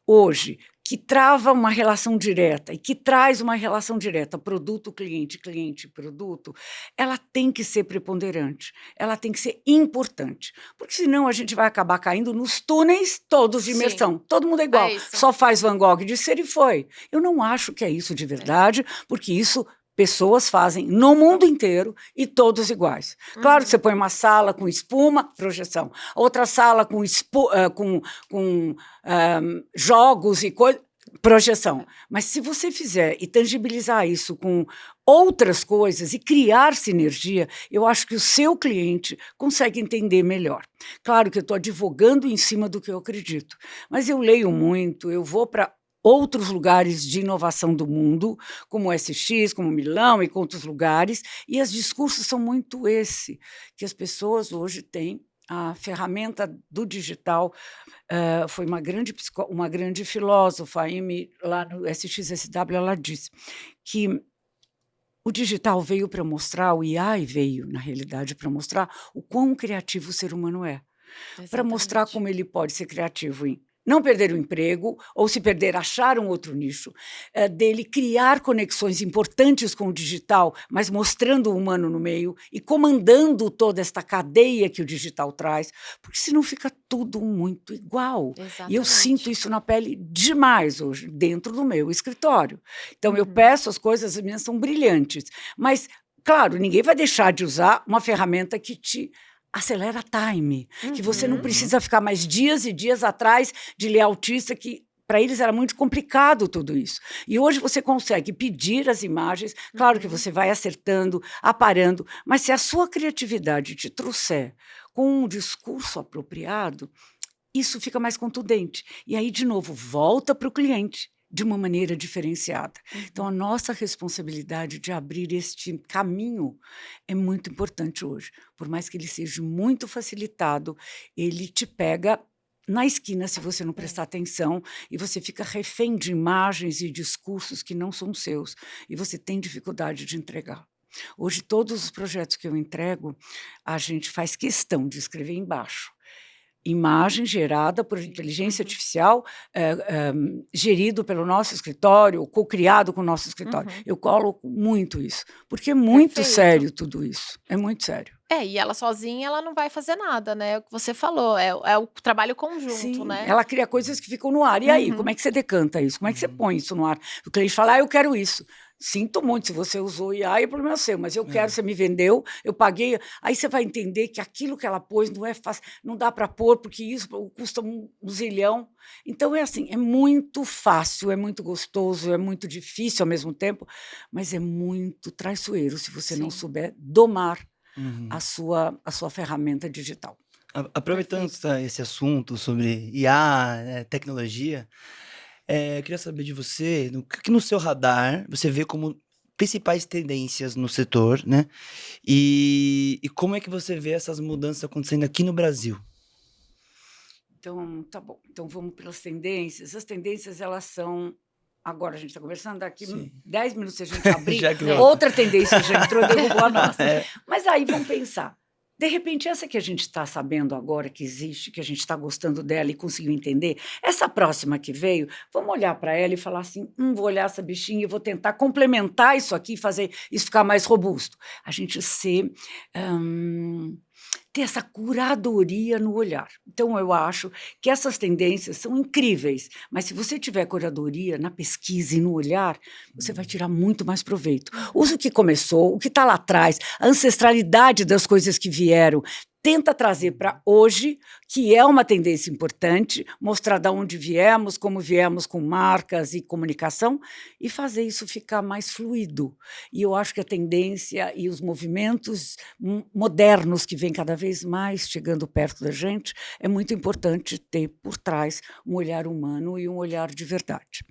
hoje, que trava uma relação direta e que traz uma relação direta produto-cliente, cliente-produto, ela tem que ser preponderante, ela tem que ser importante, porque senão a gente vai acabar caindo nos túneis todos de imersão. Sim. Todo mundo é igual, só faz Van Gogh de ser e foi. Eu não acho que é isso de verdade, porque isso pessoas fazem no mundo inteiro e todos iguais. Claro que você põe uma sala com espuma, projeção. Outra sala com jogos e coisas, projeção. Mas se você fizer e tangibilizar isso com outras coisas e criar sinergia, eu acho que o seu cliente consegue entender melhor. Claro que eu estou advogando em cima do que eu acredito, mas eu leio muito, eu vou para outros lugares de inovação do mundo, como o SX, como Milão e com outros lugares, e os discursos são muito que as pessoas hoje têm a ferramenta do digital. Foi uma grande filósofa, a Amy, lá no SXSW, ela disse que o digital veio para mostrar, o AI veio, na realidade, para mostrar o quão criativo o ser humano é, para mostrar como ele pode ser criativo em não perder o emprego, ou se perder, achar um outro nicho, dele criar conexões importantes com o digital, mas mostrando o humano no meio e comandando toda esta cadeia que o digital traz, porque senão fica tudo muito igual. Exatamente. E eu sinto isso na pele demais hoje, dentro do meu escritório. Então, eu peço as coisas, as minhas são brilhantes, mas, claro, ninguém vai deixar de usar uma ferramenta que te acelera time, que você não precisa ficar mais dias e dias atrás de ler autista, que para eles era muito complicado tudo isso. E hoje você consegue pedir as imagens, claro que você vai acertando, aparando, mas se a sua criatividade te trouxer com um discurso apropriado, isso fica mais contundente. E aí, de novo, volta para o cliente de uma maneira diferenciada. Então, a nossa responsabilidade de abrir este caminho é muito importante hoje. Por mais que ele seja muito facilitado, ele te pega na esquina se você não prestar atenção e você fica refém de imagens e discursos que não são seus e você tem dificuldade de entregar. Hoje, todos os projetos que eu entrego, a gente faz questão de escrever embaixo: imagem gerada por inteligência artificial, gerido pelo nosso escritório, co-criado com o nosso escritório. Eu coloco muito isso, porque é muito sério tudo isso, é muito sério. E ela sozinha, ela não vai fazer nada, né? É o que você falou, é o trabalho conjunto, sim, né? Ela cria coisas que ficam no ar. E aí, como é que você decanta isso? Como é que você põe isso no ar? O cliente fala: eu quero isso. Sinto muito, se você usou IA, é problema seu, mas eu quero, você me vendeu, eu paguei. Aí você vai entender que aquilo que ela pôs não é fácil, não dá para pôr, porque isso custa um zilhão. Então, é assim, é muito fácil, é muito gostoso, é muito difícil ao mesmo tempo, mas é muito traiçoeiro se você não souber domar a sua ferramenta digital. Aproveitando esse assunto sobre IA, tecnologia, eu queria saber de você, que no seu radar você vê como principais tendências no setor, né? E como é que você vê essas mudanças acontecendo aqui no Brasil? Então, tá bom. Então, vamos pelas tendências. As tendências, elas são... Agora a gente está conversando, daqui 10 minutos se a gente abrir, outra tendência já entrou e derrubou a nossa. Mas aí vamos pensar. De repente, essa que a gente está sabendo agora que existe, que a gente está gostando dela e conseguiu entender, essa próxima que veio, vamos olhar para ela e falar assim: vou olhar essa bichinha e vou tentar complementar isso aqui, fazer isso ficar mais robusto. A gente ter essa curadoria no olhar. Então, eu acho que essas tendências são incríveis, mas se você tiver curadoria na pesquisa e no olhar, você vai tirar muito mais proveito. Usa o que começou, o que está lá atrás, a ancestralidade das coisas que vieram, tenta trazer para hoje, que é uma tendência importante, mostrar de onde viemos, como viemos com marcas e comunicação, e fazer isso ficar mais fluido. E eu acho que a tendência e os movimentos modernos que vêm cada vez mais chegando perto da gente, é muito importante ter por trás um olhar humano e um olhar de verdade.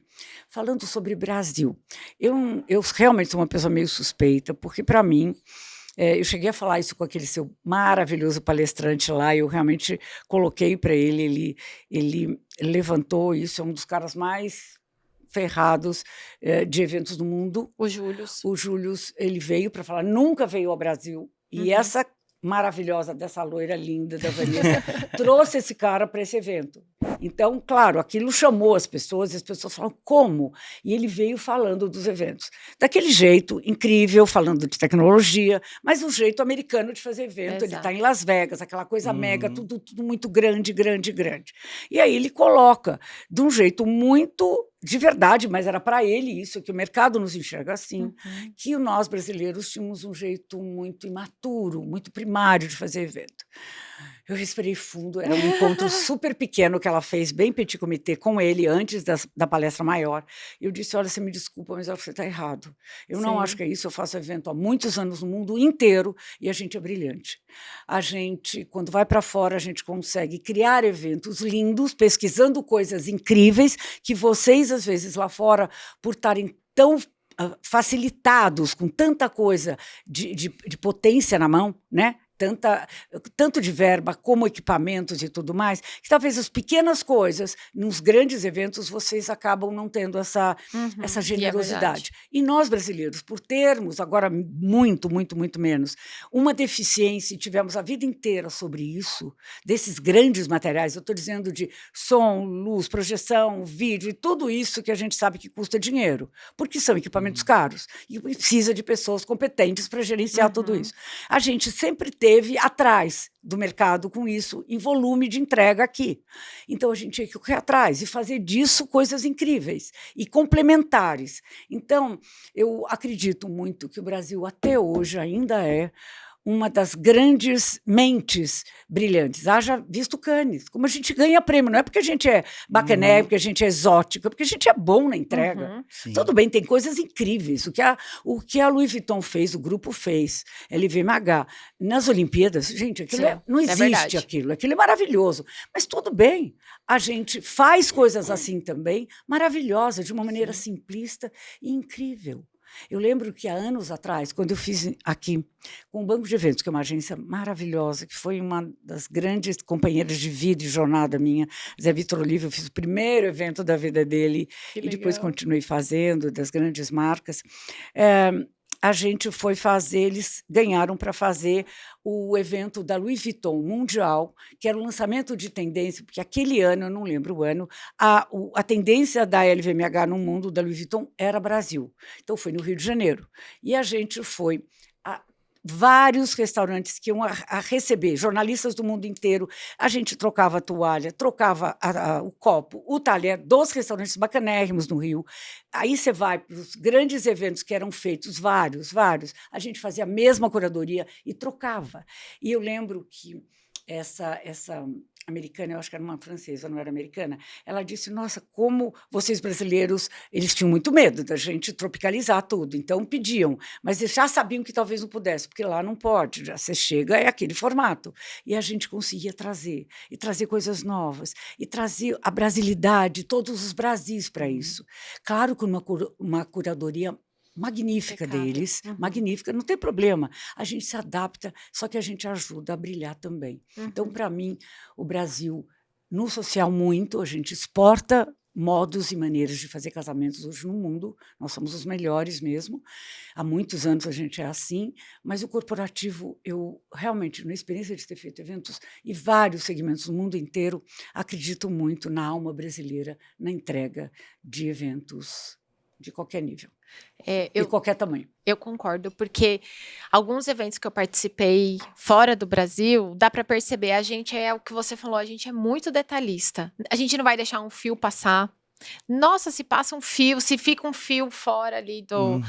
Falando sobre Brasil, eu realmente sou uma pessoa meio suspeita, porque, para mim, eu cheguei a falar isso com aquele seu maravilhoso palestrante lá, eu realmente coloquei para ele levantou isso, é um dos caras mais ferrados de eventos do mundo. O Júlio. O Júlio, ele veio para falar, nunca veio ao Brasil, e essa maravilhosa dessa loira linda da Vanessa trouxe esse cara para esse evento. Então, claro, aquilo chamou as pessoas, e as pessoas falaram, como? E ele veio falando dos eventos. Daquele jeito incrível, falando de tecnologia, mas o jeito americano de fazer evento. Exato. Ele está em Las Vegas, aquela coisa mega, tudo muito grande, grande, grande. E aí ele coloca de um jeito muito de verdade, mas era para ele isso, que o mercado nos enxerga assim, que nós brasileiros tínhamos um jeito muito imaturo, muito primário de fazer evento. Eu respirei fundo, era um encontro super pequeno que ela fez, bem petit comité, com ele, antes da palestra maior. Eu disse, olha, você me desculpa, mas eu acho que você está errado. Eu não acho que é isso, eu faço evento há muitos anos no mundo inteiro e a gente é brilhante. A gente, quando vai para fora, a gente consegue criar eventos lindos, pesquisando coisas incríveis, que vocês, às vezes, lá fora, por estarem tão facilitados, com tanta coisa de potência na mão, né? Tanto de verba como equipamentos e tudo mais, que talvez as pequenas coisas, nos grandes eventos, vocês acabam não tendo essa generosidade. E nós, brasileiros, por termos, agora muito menos, uma deficiência, e tivemos a vida inteira sobre isso, desses grandes materiais, eu estou dizendo de som, luz, projeção, vídeo, e tudo isso que a gente sabe que custa dinheiro, porque são equipamentos caros, e precisa de pessoas competentes para gerenciar tudo isso. A gente sempre teve atrás do mercado com isso, em volume de entrega aqui. Então, a gente tinha que correr atrás e fazer disso coisas incríveis e complementares. Então, eu acredito muito que o Brasil, até hoje, ainda é uma das grandes mentes brilhantes. Haja visto Cannes, como a gente ganha prêmio, não é porque a gente é bacané, porque a gente é exótica, porque a gente é bom na entrega. Tudo bem, tem coisas incríveis. O que a Louis Vuitton fez, o grupo fez, LVMH, nas Olimpíadas, gente, aquilo não existe aquilo é maravilhoso. Mas tudo bem, a gente faz coisas assim também, maravilhosas, de uma maneira simplista e incrível. Eu lembro que há anos atrás, quando eu fiz aqui com o Banco de Eventos, que é uma agência maravilhosa, que foi uma das grandes companheiras de vida e jornada minha, Zé Vitor Oliva, eu fiz o primeiro evento da vida dele e depois continuei fazendo, das grandes marcas. A gente foi fazer, eles ganharam para fazer o evento da Louis Vuitton Mundial, que era o lançamento de tendência, porque aquele ano, eu não lembro o ano, a tendência da LVMH no mundo da Louis Vuitton era Brasil. Então, foi no Rio de Janeiro. E a gente foi a vários restaurantes que iam a receber jornalistas do mundo inteiro. A gente trocava a toalha, trocava o copo, o talher dos restaurantes bacanérrimos no Rio. Aí você vai para os grandes eventos que eram feitos, vários. A gente fazia a mesma curadoria e trocava. E eu lembro que essa americana, eu acho que era uma francesa, não era americana, ela disse, nossa, como vocês brasileiros, eles tinham muito medo da gente tropicalizar tudo, então pediam, mas eles já sabiam que talvez não pudesse, porque lá não pode, já você chega, é aquele formato. E a gente conseguia trazer coisas novas, e trazer a brasilidade, todos os Brasis para isso. Claro que uma curadoria magnífica deles, magnífica, não tem problema, a gente se adapta, só que a gente ajuda a brilhar também. Então, para mim, o Brasil, no social muito, a gente exporta modos e maneiras de fazer casamentos hoje no mundo, nós somos os melhores mesmo, há muitos anos a gente é assim, mas o corporativo, eu realmente, na experiência de ter feito eventos e vários segmentos no mundo inteiro, acredito muito na alma brasileira, na entrega de eventos de qualquer nível. De qualquer tamanho. Eu concordo, porque alguns eventos que eu participei fora do Brasil, dá para perceber, a gente é o que você falou, a gente é muito detalhista. A gente não vai deixar um fio passar, Nossa, se passa um fio, se fica um fio fora ali Uhum.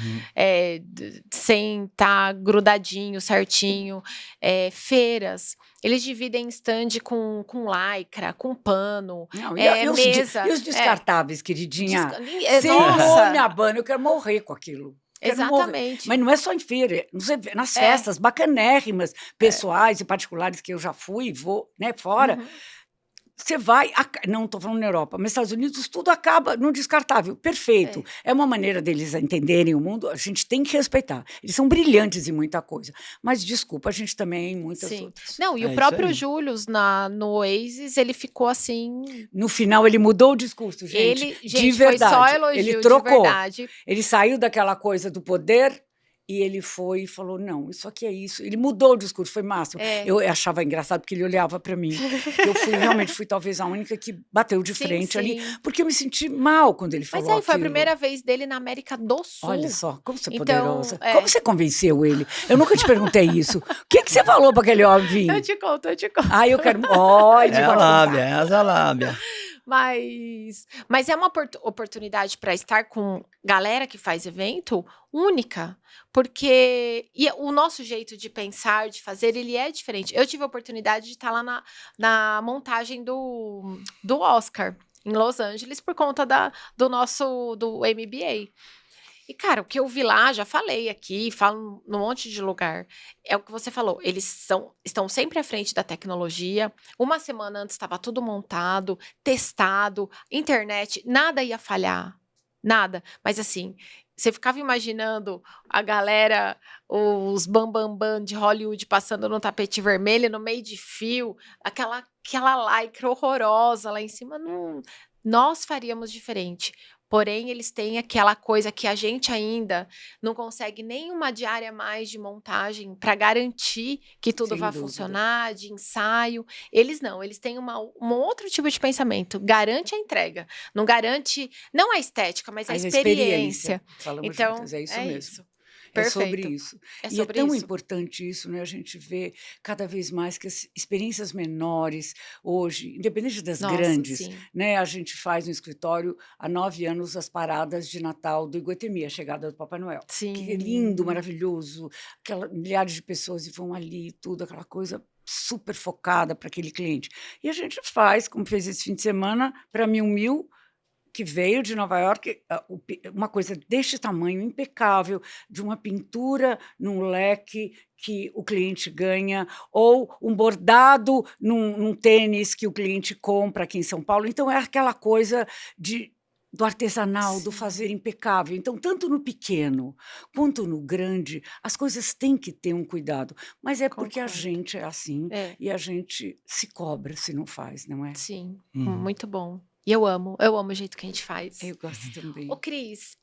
sem estar grudadinho, certinho. Feiras, eles dividem stand com lycra, com pano, Não, mesa. e os descartáveis, queridinha? Nossa, Senhor, me abana, eu quero morrer com aquilo. Quero morrer. exatamente. Mas não é só em feira, nas festas bacanérrimas, pessoais e particulares que eu já fui e vou, né, fora. Uhum. Você vai, não estou falando na Europa, mas nos Estados Unidos tudo acaba no descartável. Perfeito. É uma maneira deles entenderem o mundo, a gente tem que respeitar. Eles são brilhantes em muita coisa. Mas, desculpa, a gente também é em muitas Sim. outras. Não, e o isso próprio aí. Július no Oasis, ele ficou assim. No final, ele mudou o discurso, gente. Ele, de gente, verdade. foi só elogio, Ele trocou. de verdade. Ele saiu daquela coisa do poder e ele foi e falou, não, isso aqui é isso. Ele mudou o discurso, foi máximo. Eu achava engraçado porque ele olhava para mim. Eu realmente fui talvez a única que bateu de frente ali, porque eu me senti mal quando ele falou Mas aí foi a aquilo. primeira vez dele na América do Sul. Olha só, como você é Então, poderosa. Como você convenceu ele? Eu nunca te perguntei isso. O que você falou para aquele homem vir? Eu te conto. Eu quero... Pode É a lábia, é a lábia. Mas é uma oportunidade para estar com galera que faz evento única, porque o nosso jeito de pensar, de fazer, ele é diferente. Eu tive a oportunidade de estar lá na montagem do Oscar, em Los Angeles, por conta do MBA. E, cara, o que eu vi lá, já falei aqui, falo num monte de lugar, é o que você falou, eles estão sempre à frente da tecnologia. Uma semana antes estava tudo montado, testado, internet, nada ia falhar, nada. Mas assim, você ficava imaginando a galera, os bambambam de Hollywood passando no tapete vermelho, no meio de fio, aquela lycra horrorosa lá em cima, nós faríamos diferente. Porém, eles têm aquela coisa que a gente ainda não consegue nem uma diária a mais de montagem para garantir que tudo vai funcionar, de ensaio. Eles não, eles têm um outro tipo de pensamento. Garante a entrega, não garante, não a estética, mas a experiência. Falamos então, juntas, é isso mesmo. Isso. É sobre isso. É e sobre é tão isso. importante isso, né? A gente vê cada vez mais que as experiências menores, hoje, independente das grandes, sim. né? A gente faz no escritório há 9 anos as paradas de Natal do Iguatemi, a chegada do Papai Noel. Sim. Que é lindo, maravilhoso, milhares de pessoas vão ali, tudo, aquela coisa super focada para aquele cliente. E a gente faz, como fez esse fim de semana, para Miu, que veio de Nova York, uma coisa deste tamanho, impecável, de uma pintura num leque que o cliente ganha, ou um bordado num tênis que o cliente compra aqui em São Paulo. Então, é aquela coisa do artesanal, do fazer impecável. Então, tanto no pequeno quanto no grande, as coisas têm que ter um cuidado. Mas é porque a gente é assim e a gente se cobra se não faz, não é? Sim, muito bom. E eu amo o jeito que a gente faz. Eu gosto também. Ô, Cris,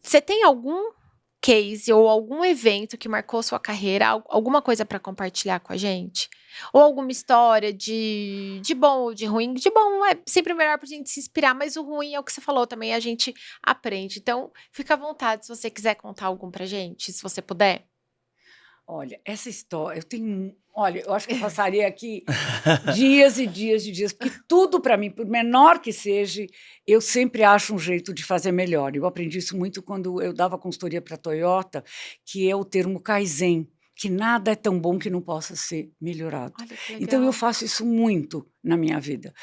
você tem algum case ou algum evento que marcou sua carreira, alguma coisa para compartilhar com a gente? Ou alguma história de bom ou de ruim? De bom é sempre melhor para a gente se inspirar, mas o ruim é o que você falou também, a gente aprende. Então, fica à vontade se você quiser contar algum pra gente, se você puder. Olha, essa história, eu acho que eu passaria aqui dias e dias e dias, porque tudo para mim, por menor que seja, eu sempre acho um jeito de fazer melhor. Eu aprendi isso muito quando eu dava consultoria para a Toyota, que é o termo Kaizen, que nada é tão bom que não possa ser melhorado. Olha que legal. Então, eu faço isso muito na minha vida,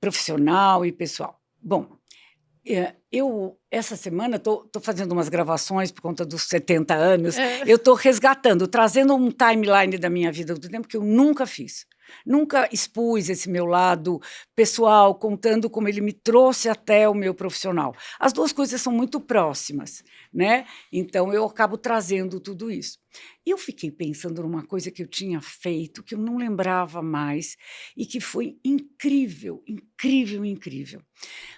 profissional e pessoal. Bom, eu, essa semana, estou fazendo umas gravações por conta dos 70 anos. Eu estou resgatando, trazendo um timeline da minha vida do tempo que eu nunca fiz. Nunca expus esse meu lado pessoal, contando como ele me trouxe até o meu profissional. As duas coisas são muito próximas, né? Então, eu acabo trazendo tudo isso. E eu fiquei pensando numa coisa que eu tinha feito, que eu não lembrava mais, e que foi incrível, incrível, incrível.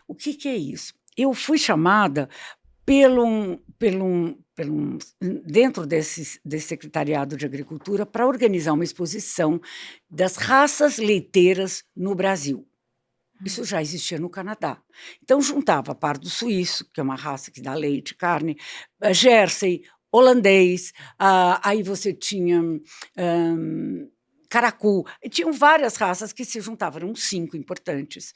O que é isso? Eu fui chamada dentro desse secretariado de agricultura para organizar uma exposição das raças leiteiras no Brasil. Isso já existia no Canadá. Então, juntava pardo suíço, que é uma raça que dá leite, carne, Jersey, holandês, aí você tinha caracu. E tinham várias raças que se juntavam, eram 5 importantes.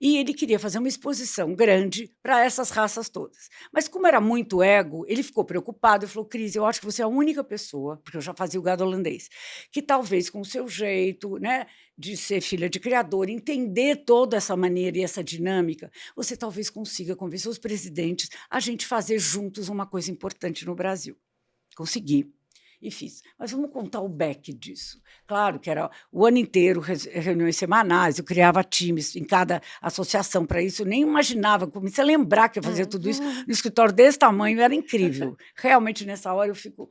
E ele queria fazer uma exposição grande para essas raças todas. Mas como era muito ego, ele ficou preocupado e falou, Cris, eu acho que você é a única pessoa, porque eu já fazia o gado holandês, que talvez com o seu jeito, né, de ser filha de criador, entender toda essa maneira e essa dinâmica, você talvez consiga convencer os presidentes a gente fazer juntos uma coisa importante no Brasil. Consegui. E fiz. Mas vamos contar o back disso. Claro que era o ano inteiro, reuniões semanais, eu criava times em cada associação para isso, eu nem imaginava, comecei a lembrar que eu fazia tudo isso no escritório desse tamanho, era incrível. Realmente, nessa hora, eu fico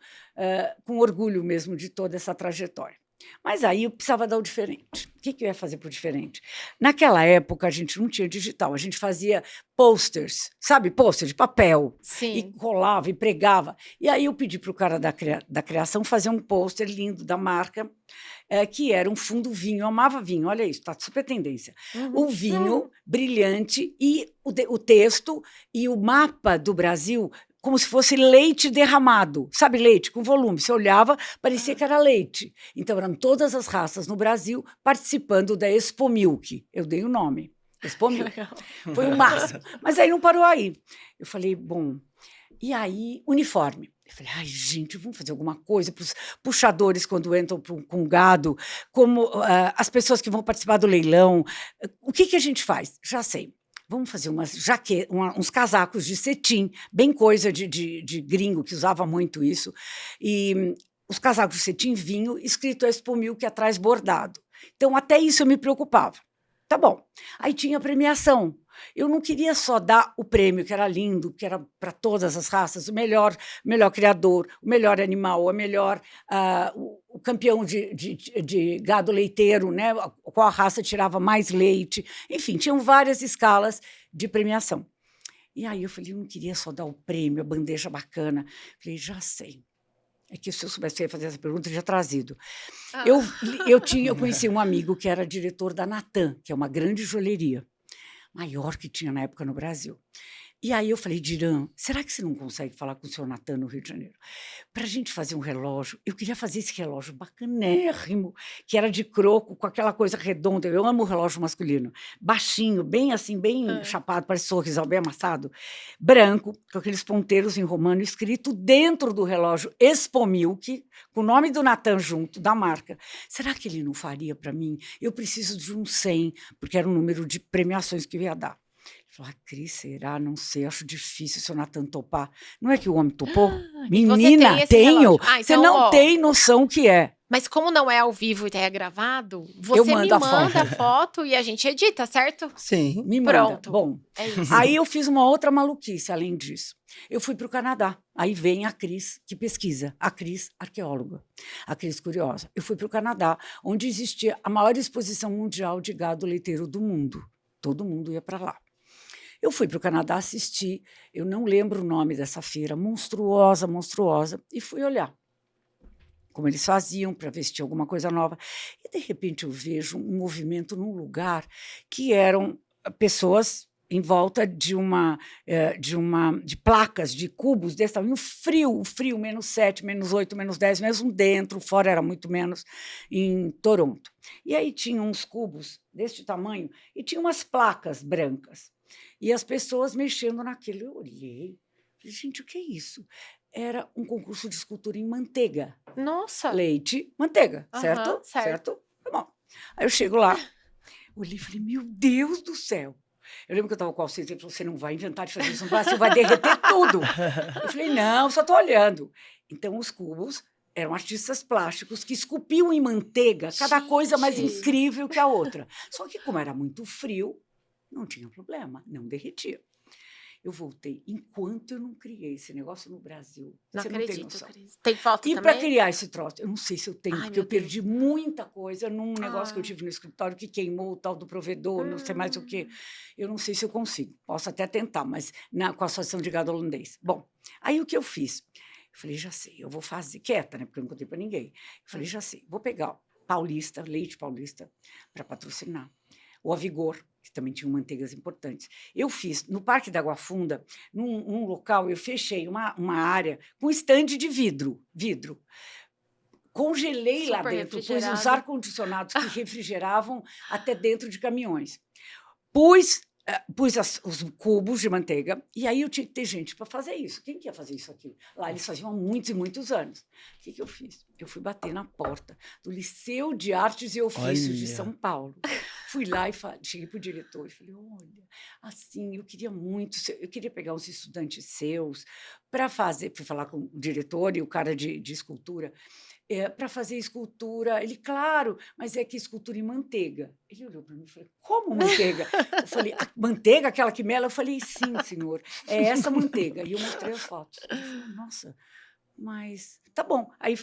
com orgulho mesmo de toda essa trajetória. Mas aí eu precisava dar o diferente. O que eu ia fazer para o diferente? Naquela época, a gente não tinha digital, a gente fazia posters, sabe? Pôster de papel. Sim. E colava e pregava. E aí eu pedi para o cara da criação fazer um pôster lindo da marca, que era um fundo vinho. Eu amava vinho, olha isso, está super tendência. O vinho brilhante e o texto e o mapa do Brasil como se fosse leite derramado, sabe, leite com volume. Você olhava, parecia que era leite. Então, eram todas as raças no Brasil participando da Expo Milk. Eu dei o nome, Expo Milk. Foi o máximo. Mas aí não parou aí. Eu falei, bom, e aí, uniforme. Eu falei, ai, gente, vamos fazer alguma coisa para os puxadores quando entram com gado, como as pessoas que vão participar do leilão. O que a gente faz? Já sei. Vamos fazer uns casacos de cetim, bem coisa de gringo, que usava muito isso. E os casacos de cetim vinho, escrito Expo Milk atrás bordado. Então, até isso eu me preocupava. Tá bom. Aí tinha premiação. Eu não queria só dar o prêmio, que era lindo, que era para todas as raças, o melhor criador, o melhor animal, o melhor o campeão de gado leiteiro, né? Qual a raça tirava mais leite. Enfim, tinham várias escalas de premiação. E aí eu falei, eu não queria só dar o prêmio, a bandeja bacana. Falei, já sei. É que se eu soubesse fazer essa pergunta, eu tinha trazido. Eu conheci um amigo que era diretor da Natan, que é uma grande joalheria, maior que tinha na época no Brasil. E aí eu falei, Diran, será que você não consegue falar com o senhor Natan no Rio de Janeiro? Para a gente fazer um relógio, eu queria fazer esse relógio bacanérrimo, que era de croco, com aquela coisa redonda. Eu amo o relógio masculino. Baixinho, bem assim, bem chapado, parece sorrisal, bem amassado. Branco, com aqueles ponteiros em romano, escrito dentro do relógio Expo Milk, com o nome do Natan junto, da marca. Será que ele não faria para mim? Eu preciso de um 100, porque era o número de premiações que eu ia dar. Ele falou, Cris, será? Não sei, acho difícil o seu Natan topar. Não é que o homem topou? Menina, tenho. Você não tem noção o que é. Mas como não é ao vivo e é gravado, você me manda a foto e a gente edita, certo? Sim. Me manda. Pronto. Bom, é isso. Aí eu fiz uma outra maluquice, além disso. Eu fui para o Canadá. Aí vem a Cris, que pesquisa. A Cris, arqueóloga. A Cris, curiosa. Eu fui para o Canadá, onde existia a maior exposição mundial de gado leiteiro do mundo. Todo mundo ia para lá. Eu fui para o Canadá assistir, eu não lembro o nome dessa feira, monstruosa, e fui olhar como eles faziam para ver se tinha alguma coisa nova. E, de repente, eu vejo um movimento num lugar que eram pessoas em volta de placas, de cubos desse tamanho, frio, -7, -8, -10, mesmo dentro, fora era muito menos, em Toronto. E aí tinha uns cubos deste tamanho e tinha umas placas brancas. E as pessoas mexendo naquilo. Eu olhei, falei, gente, o que é isso? Era um concurso de escultura em manteiga. Nossa! Leite, manteiga, certo? Certo? Tá bom. Aí eu chego lá, olhei e falei, meu Deus do céu. Eu lembro que eu estava com o Alcide, ele falou, você não vai inventar de fazer isso, você vai derreter tudo. Eu falei, não, só estou olhando. Então, os cubos eram artistas plásticos que esculpiam em manteiga, cada coisa mais incrível que a outra. Só que, como era muito frio, não tinha problema, não derretia. Eu voltei, enquanto eu não criei esse negócio no Brasil. Não você acredito, não tem noção. Tem foto e também? para criar esse troço, eu não sei se eu tenho, porque eu perdi muita coisa num negócio que eu tive no escritório que queimou o tal do provedor, não sei mais o quê. Eu não sei se eu consigo. Posso até tentar, mas com a Associação de Gado Holandês. Bom, aí o que eu fiz? Eu falei, já sei, eu vou fazer, quieta, né? Porque eu não contei para ninguém. Eu falei, já sei, vou pegar Paulista, leite Paulista, para patrocinar. O Avigor, que também tinham manteigas importantes. Eu fiz, no Parque da Água Funda, num local, eu fechei uma área com estande de vidro. congelei lá Super dentro, pus os refrigerado. ar-condicionados que refrigeravam até dentro de caminhões. Pus os cubos de manteiga, e aí eu tinha que ter gente para fazer isso. Quem que ia fazer isso aqui? Lá eles faziam há muitos e muitos anos. O que eu fiz? Eu fui bater na porta do Liceu de Artes e Ofícios de São Paulo. Fui lá e cheguei para o diretor e falei, olha, assim, eu queria pegar uns estudantes seus para fazer, fui falar com o diretor e o cara de escultura, para fazer escultura. Ele, claro, mas é que escultura em manteiga. Ele olhou para mim e falou, como manteiga? Eu falei, a manteiga, aquela que mela? Eu falei, sim, senhor, é essa manteiga. E eu mostrei as fotos. Ele falou, nossa, mas tá bom. Aí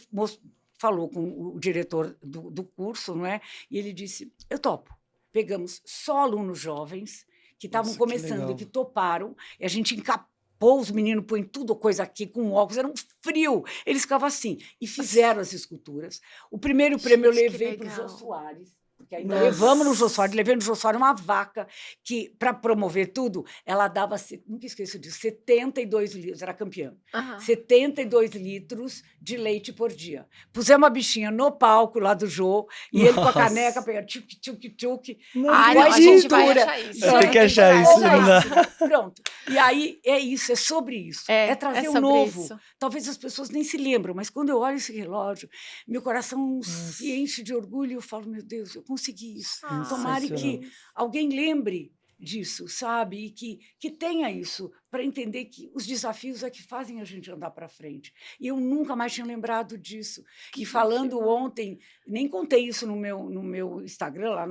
falou com o diretor do curso, não é? E ele disse, eu topo. Pegamos só alunos jovens que estavam começando, que toparam, e a gente encapou os meninos, põe tudo coisa aqui, com óculos, era um frio. Eles ficavam assim, e fizeram as esculturas. O primeiro prêmio eu levei para o Jô Soares, porque ainda levamos no Jô Soares, levei no Jô Soares uma vaca que, para promover tudo, ela dava, nunca esqueço disso, 72 litros, era campeã, 72 litros de leite por dia. Pusemos a bichinha no palco lá do Jô, e ele com a caneca, pegando tchuc. Ai, não, a gente vai achar isso. Tem que achar isso, não dá. Pronto. E aí é isso, é sobre isso. É trazer o novo. Isso. Talvez as pessoas nem se lembram, mas quando eu olho esse relógio, meu coração se enche de orgulho e eu falo, meu Deus, eu consegui isso. Tomara que alguém lembre disso, sabe? E que tenha isso, para entender que os desafios é que fazem a gente andar para frente. E eu nunca mais tinha lembrado disso. E falando ontem, nem contei isso no meu Instagram, lá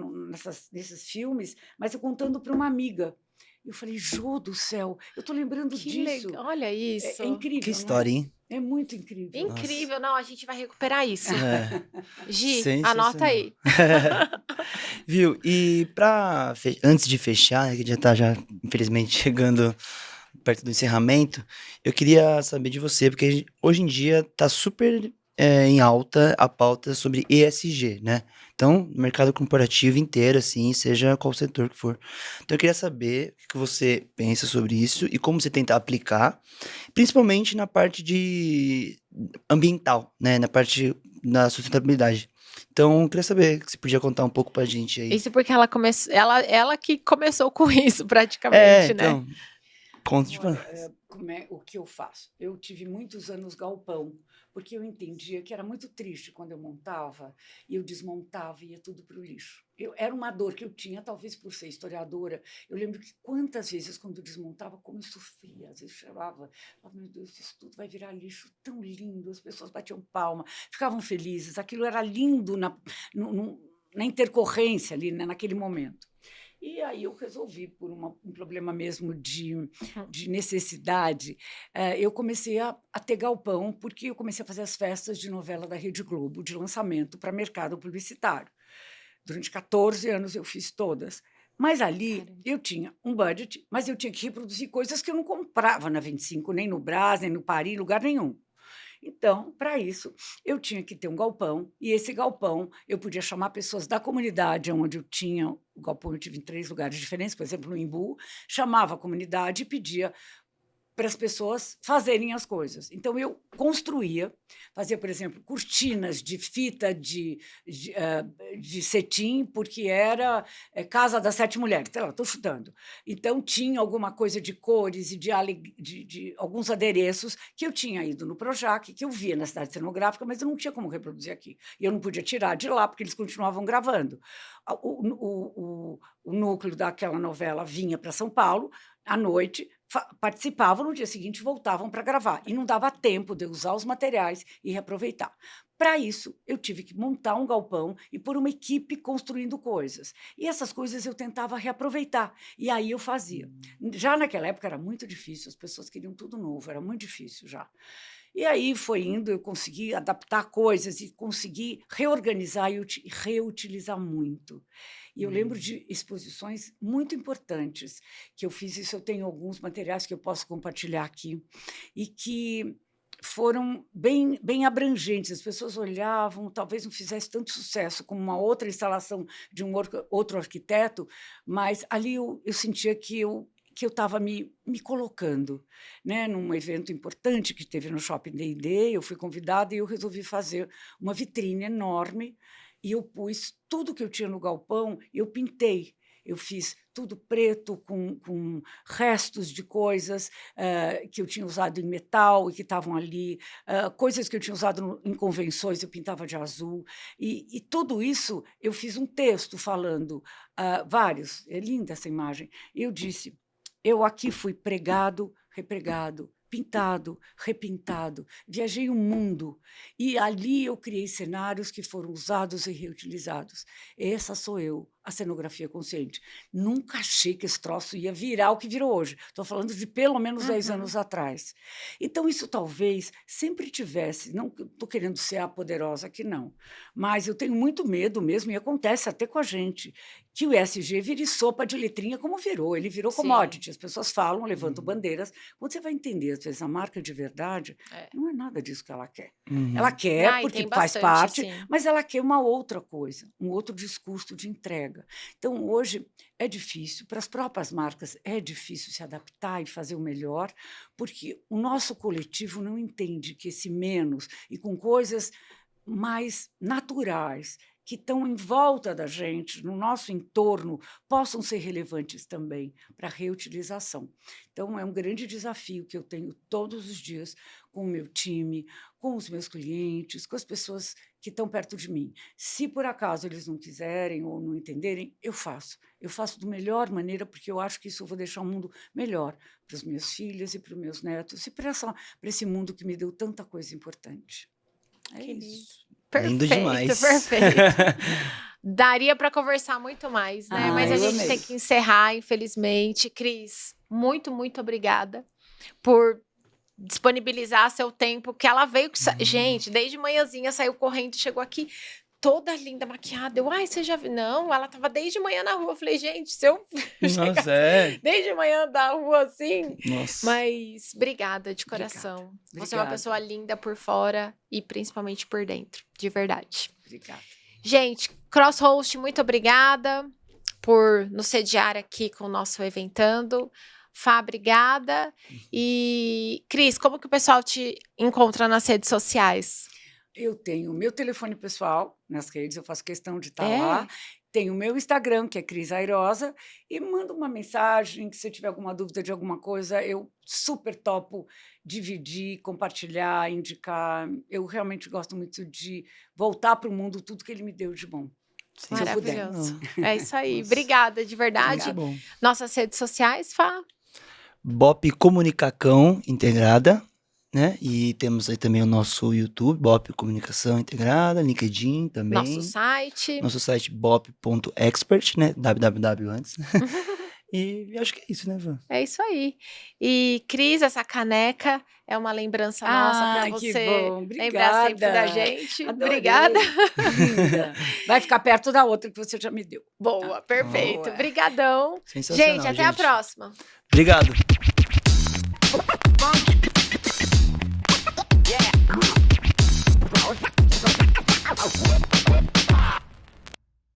nesses filmes, mas eu contando para uma amiga. Eu falei, Jô do céu, eu estou lembrando disso. Legal. Olha isso. É incrível. Que história, hein? É muito incrível. Incrível. Não, a gente vai recuperar isso. Gi, Sensacional. anota aí. Viu? E antes de fechar, né, que já está infelizmente chegando perto do encerramento, eu queria saber de você, porque hoje em dia está super em alta a pauta sobre ESG, né? Então, no mercado corporativo inteiro, assim, seja qual setor que for. Então, eu queria saber o que você pensa sobre isso e como você tenta aplicar, principalmente na parte de ambiental, né? Na parte da sustentabilidade. Então, eu queria saber se podia contar um pouco pra gente aí. Isso porque ela que começou com isso, praticamente, então, né? conta de o que eu faço? Eu tive muitos anos galpão, porque eu entendia que era muito triste quando eu montava e eu desmontava e ia tudo para o lixo. Era uma dor que eu tinha, talvez por ser historiadora. Eu lembro que quantas vezes, quando eu desmontava, como eu sofria, às vezes chorava, meu Deus, isso tudo vai virar lixo, tão lindo, as pessoas batiam palma, ficavam felizes, aquilo era lindo na intercorrência ali, né, naquele momento. E aí eu resolvi, por um problema mesmo de necessidade, eu comecei a ter galpão, porque eu comecei a fazer as festas de novela da Rede Globo, de lançamento para mercado publicitário. Durante 14 anos eu fiz todas. Mas ali eu tinha um budget, mas eu tinha que reproduzir coisas que eu não comprava na 25, nem no Brás, nem no Paris, lugar nenhum. Então, para isso, eu tinha que ter um galpão, e esse galpão eu podia chamar pessoas da comunidade onde eu tinha o galpão, eu tive em 3 lugares diferentes, por exemplo, no Embu, chamava a comunidade e pedia para as pessoas fazerem as coisas. Então, eu construía, fazia, por exemplo, cortinas de fita de cetim, porque era Casa das 7 Mulheres, sei lá, estou chutando. Então, tinha alguma coisa de cores e de alguns adereços que eu tinha ido no Projac, que eu via na cidade cenográfica, mas eu não tinha como reproduzir aqui. E eu não podia tirar de lá, porque eles continuavam gravando. O núcleo daquela novela vinha para São Paulo, à noite, participavam, no dia seguinte voltavam para gravar. E não dava tempo de usar os materiais e reaproveitar. Para isso, eu tive que montar um galpão e pôr uma equipe construindo coisas. E essas coisas eu tentava reaproveitar. E aí eu fazia. Já naquela época era muito difícil, as pessoas queriam tudo novo, era muito difícil já. E aí foi indo, eu consegui adaptar coisas e consegui reorganizar e reutilizar muito. E eu lembro de exposições muito importantes que eu fiz, isso eu tenho alguns materiais que eu posso compartilhar aqui, e que foram bem abrangentes. As pessoas olhavam, talvez não fizesse tanto sucesso como uma outra instalação de um outro arquiteto, mas ali eu sentia que que eu estava me colocando, né? Num evento importante que teve no Shopping D&D, eu fui convidada e eu resolvi fazer uma vitrine enorme e eu pus tudo que eu tinha no galpão, eu pintei. Eu fiz tudo preto, com restos de coisas que eu tinha usado em metal e que estavam ali, coisas que eu tinha usado em convenções, eu pintava de azul. E tudo isso, eu fiz um texto falando, vários, é linda essa imagem. Eu disse, eu aqui fui pregado, repregado, pintado, repintado, viajei o mundo e ali eu criei cenários que foram usados e reutilizados. Essa sou eu, a cenografia consciente. Nunca achei que esse troço ia virar o que virou hoje. Estou falando de pelo menos 10 anos atrás. Então, isso talvez sempre tivesse, não estou querendo ser a poderosa aqui, não, mas eu tenho muito medo mesmo, e acontece até com a gente, que o ESG vire sopa de letrinha como virou. Ele virou commodity. As pessoas falam, levantam bandeiras. Quando você vai entender, às vezes, a marca de verdade, não é nada disso que ela quer. Ela quer, porque faz parte, mas ela quer uma outra coisa, um outro discurso de entrega. Então, hoje, é difícil, para as próprias marcas, é difícil se adaptar e fazer o melhor, porque o nosso coletivo não entende que esse menos, e com coisas mais naturais, que estão em volta da gente, no nosso entorno, possam ser relevantes também para a reutilização. Então, é um grande desafio que eu tenho todos os dias com o meu time, com os meus clientes, com as pessoas que estão perto de mim. Se, por acaso, eles não quiserem ou não entenderem, eu faço. Eu faço da melhor maneira, porque eu acho que isso eu vou deixar um mundo melhor para os meus filhos e para os meus netos e para esse mundo que me deu tanta coisa importante. É isso. Perfeito, lindo demais. Perfeito. Daria para conversar muito mais, né? Mas a gente tem que encerrar, infelizmente. Cris, muito, muito obrigada por disponibilizar seu tempo, que ela veio... Gente, desde manhãzinha saiu correndo, chegou aqui toda linda, maquiada. Você já viu? Não, ela tava desde manhã na rua. Eu falei, gente, se eu chegar desde manhã da rua assim... Nossa. Mas obrigada, de coração. Obrigada. Você é uma pessoa linda por fora e principalmente por dentro, de verdade. Obrigada. Gente, Crosshost, muito obrigada por nos sediar aqui com o nosso Eventando. Fá, obrigada. E, Cris, como que o pessoal te encontra nas redes sociais? Eu tenho o meu telefone pessoal nas redes, eu faço questão de estar lá. Tenho o meu Instagram, que é Cris Airosa, e mando uma mensagem, que se tiver alguma dúvida de alguma coisa, eu super topo dividir, compartilhar, indicar. Eu realmente gosto muito de voltar para o mundo tudo que ele me deu de bom. Sim, maravilhoso. É isso aí. Obrigada, de verdade. Nossas redes sociais, Fá? Bop Comunicacão Integrada, né? E temos aí também o nosso YouTube, Bop Comunicação Integrada, LinkedIn também. Nosso site bop.expert, né? www antes. E acho que é isso, né, Van? É isso aí. E, Cris, essa caneca é uma lembrança nossa para você lembrar sempre da gente. Adorei. Obrigada. Linda. Vai ficar perto da outra que você já me deu. Boa, perfeito. Obrigadão. Sensacional, gente, até a próxima. Obrigado.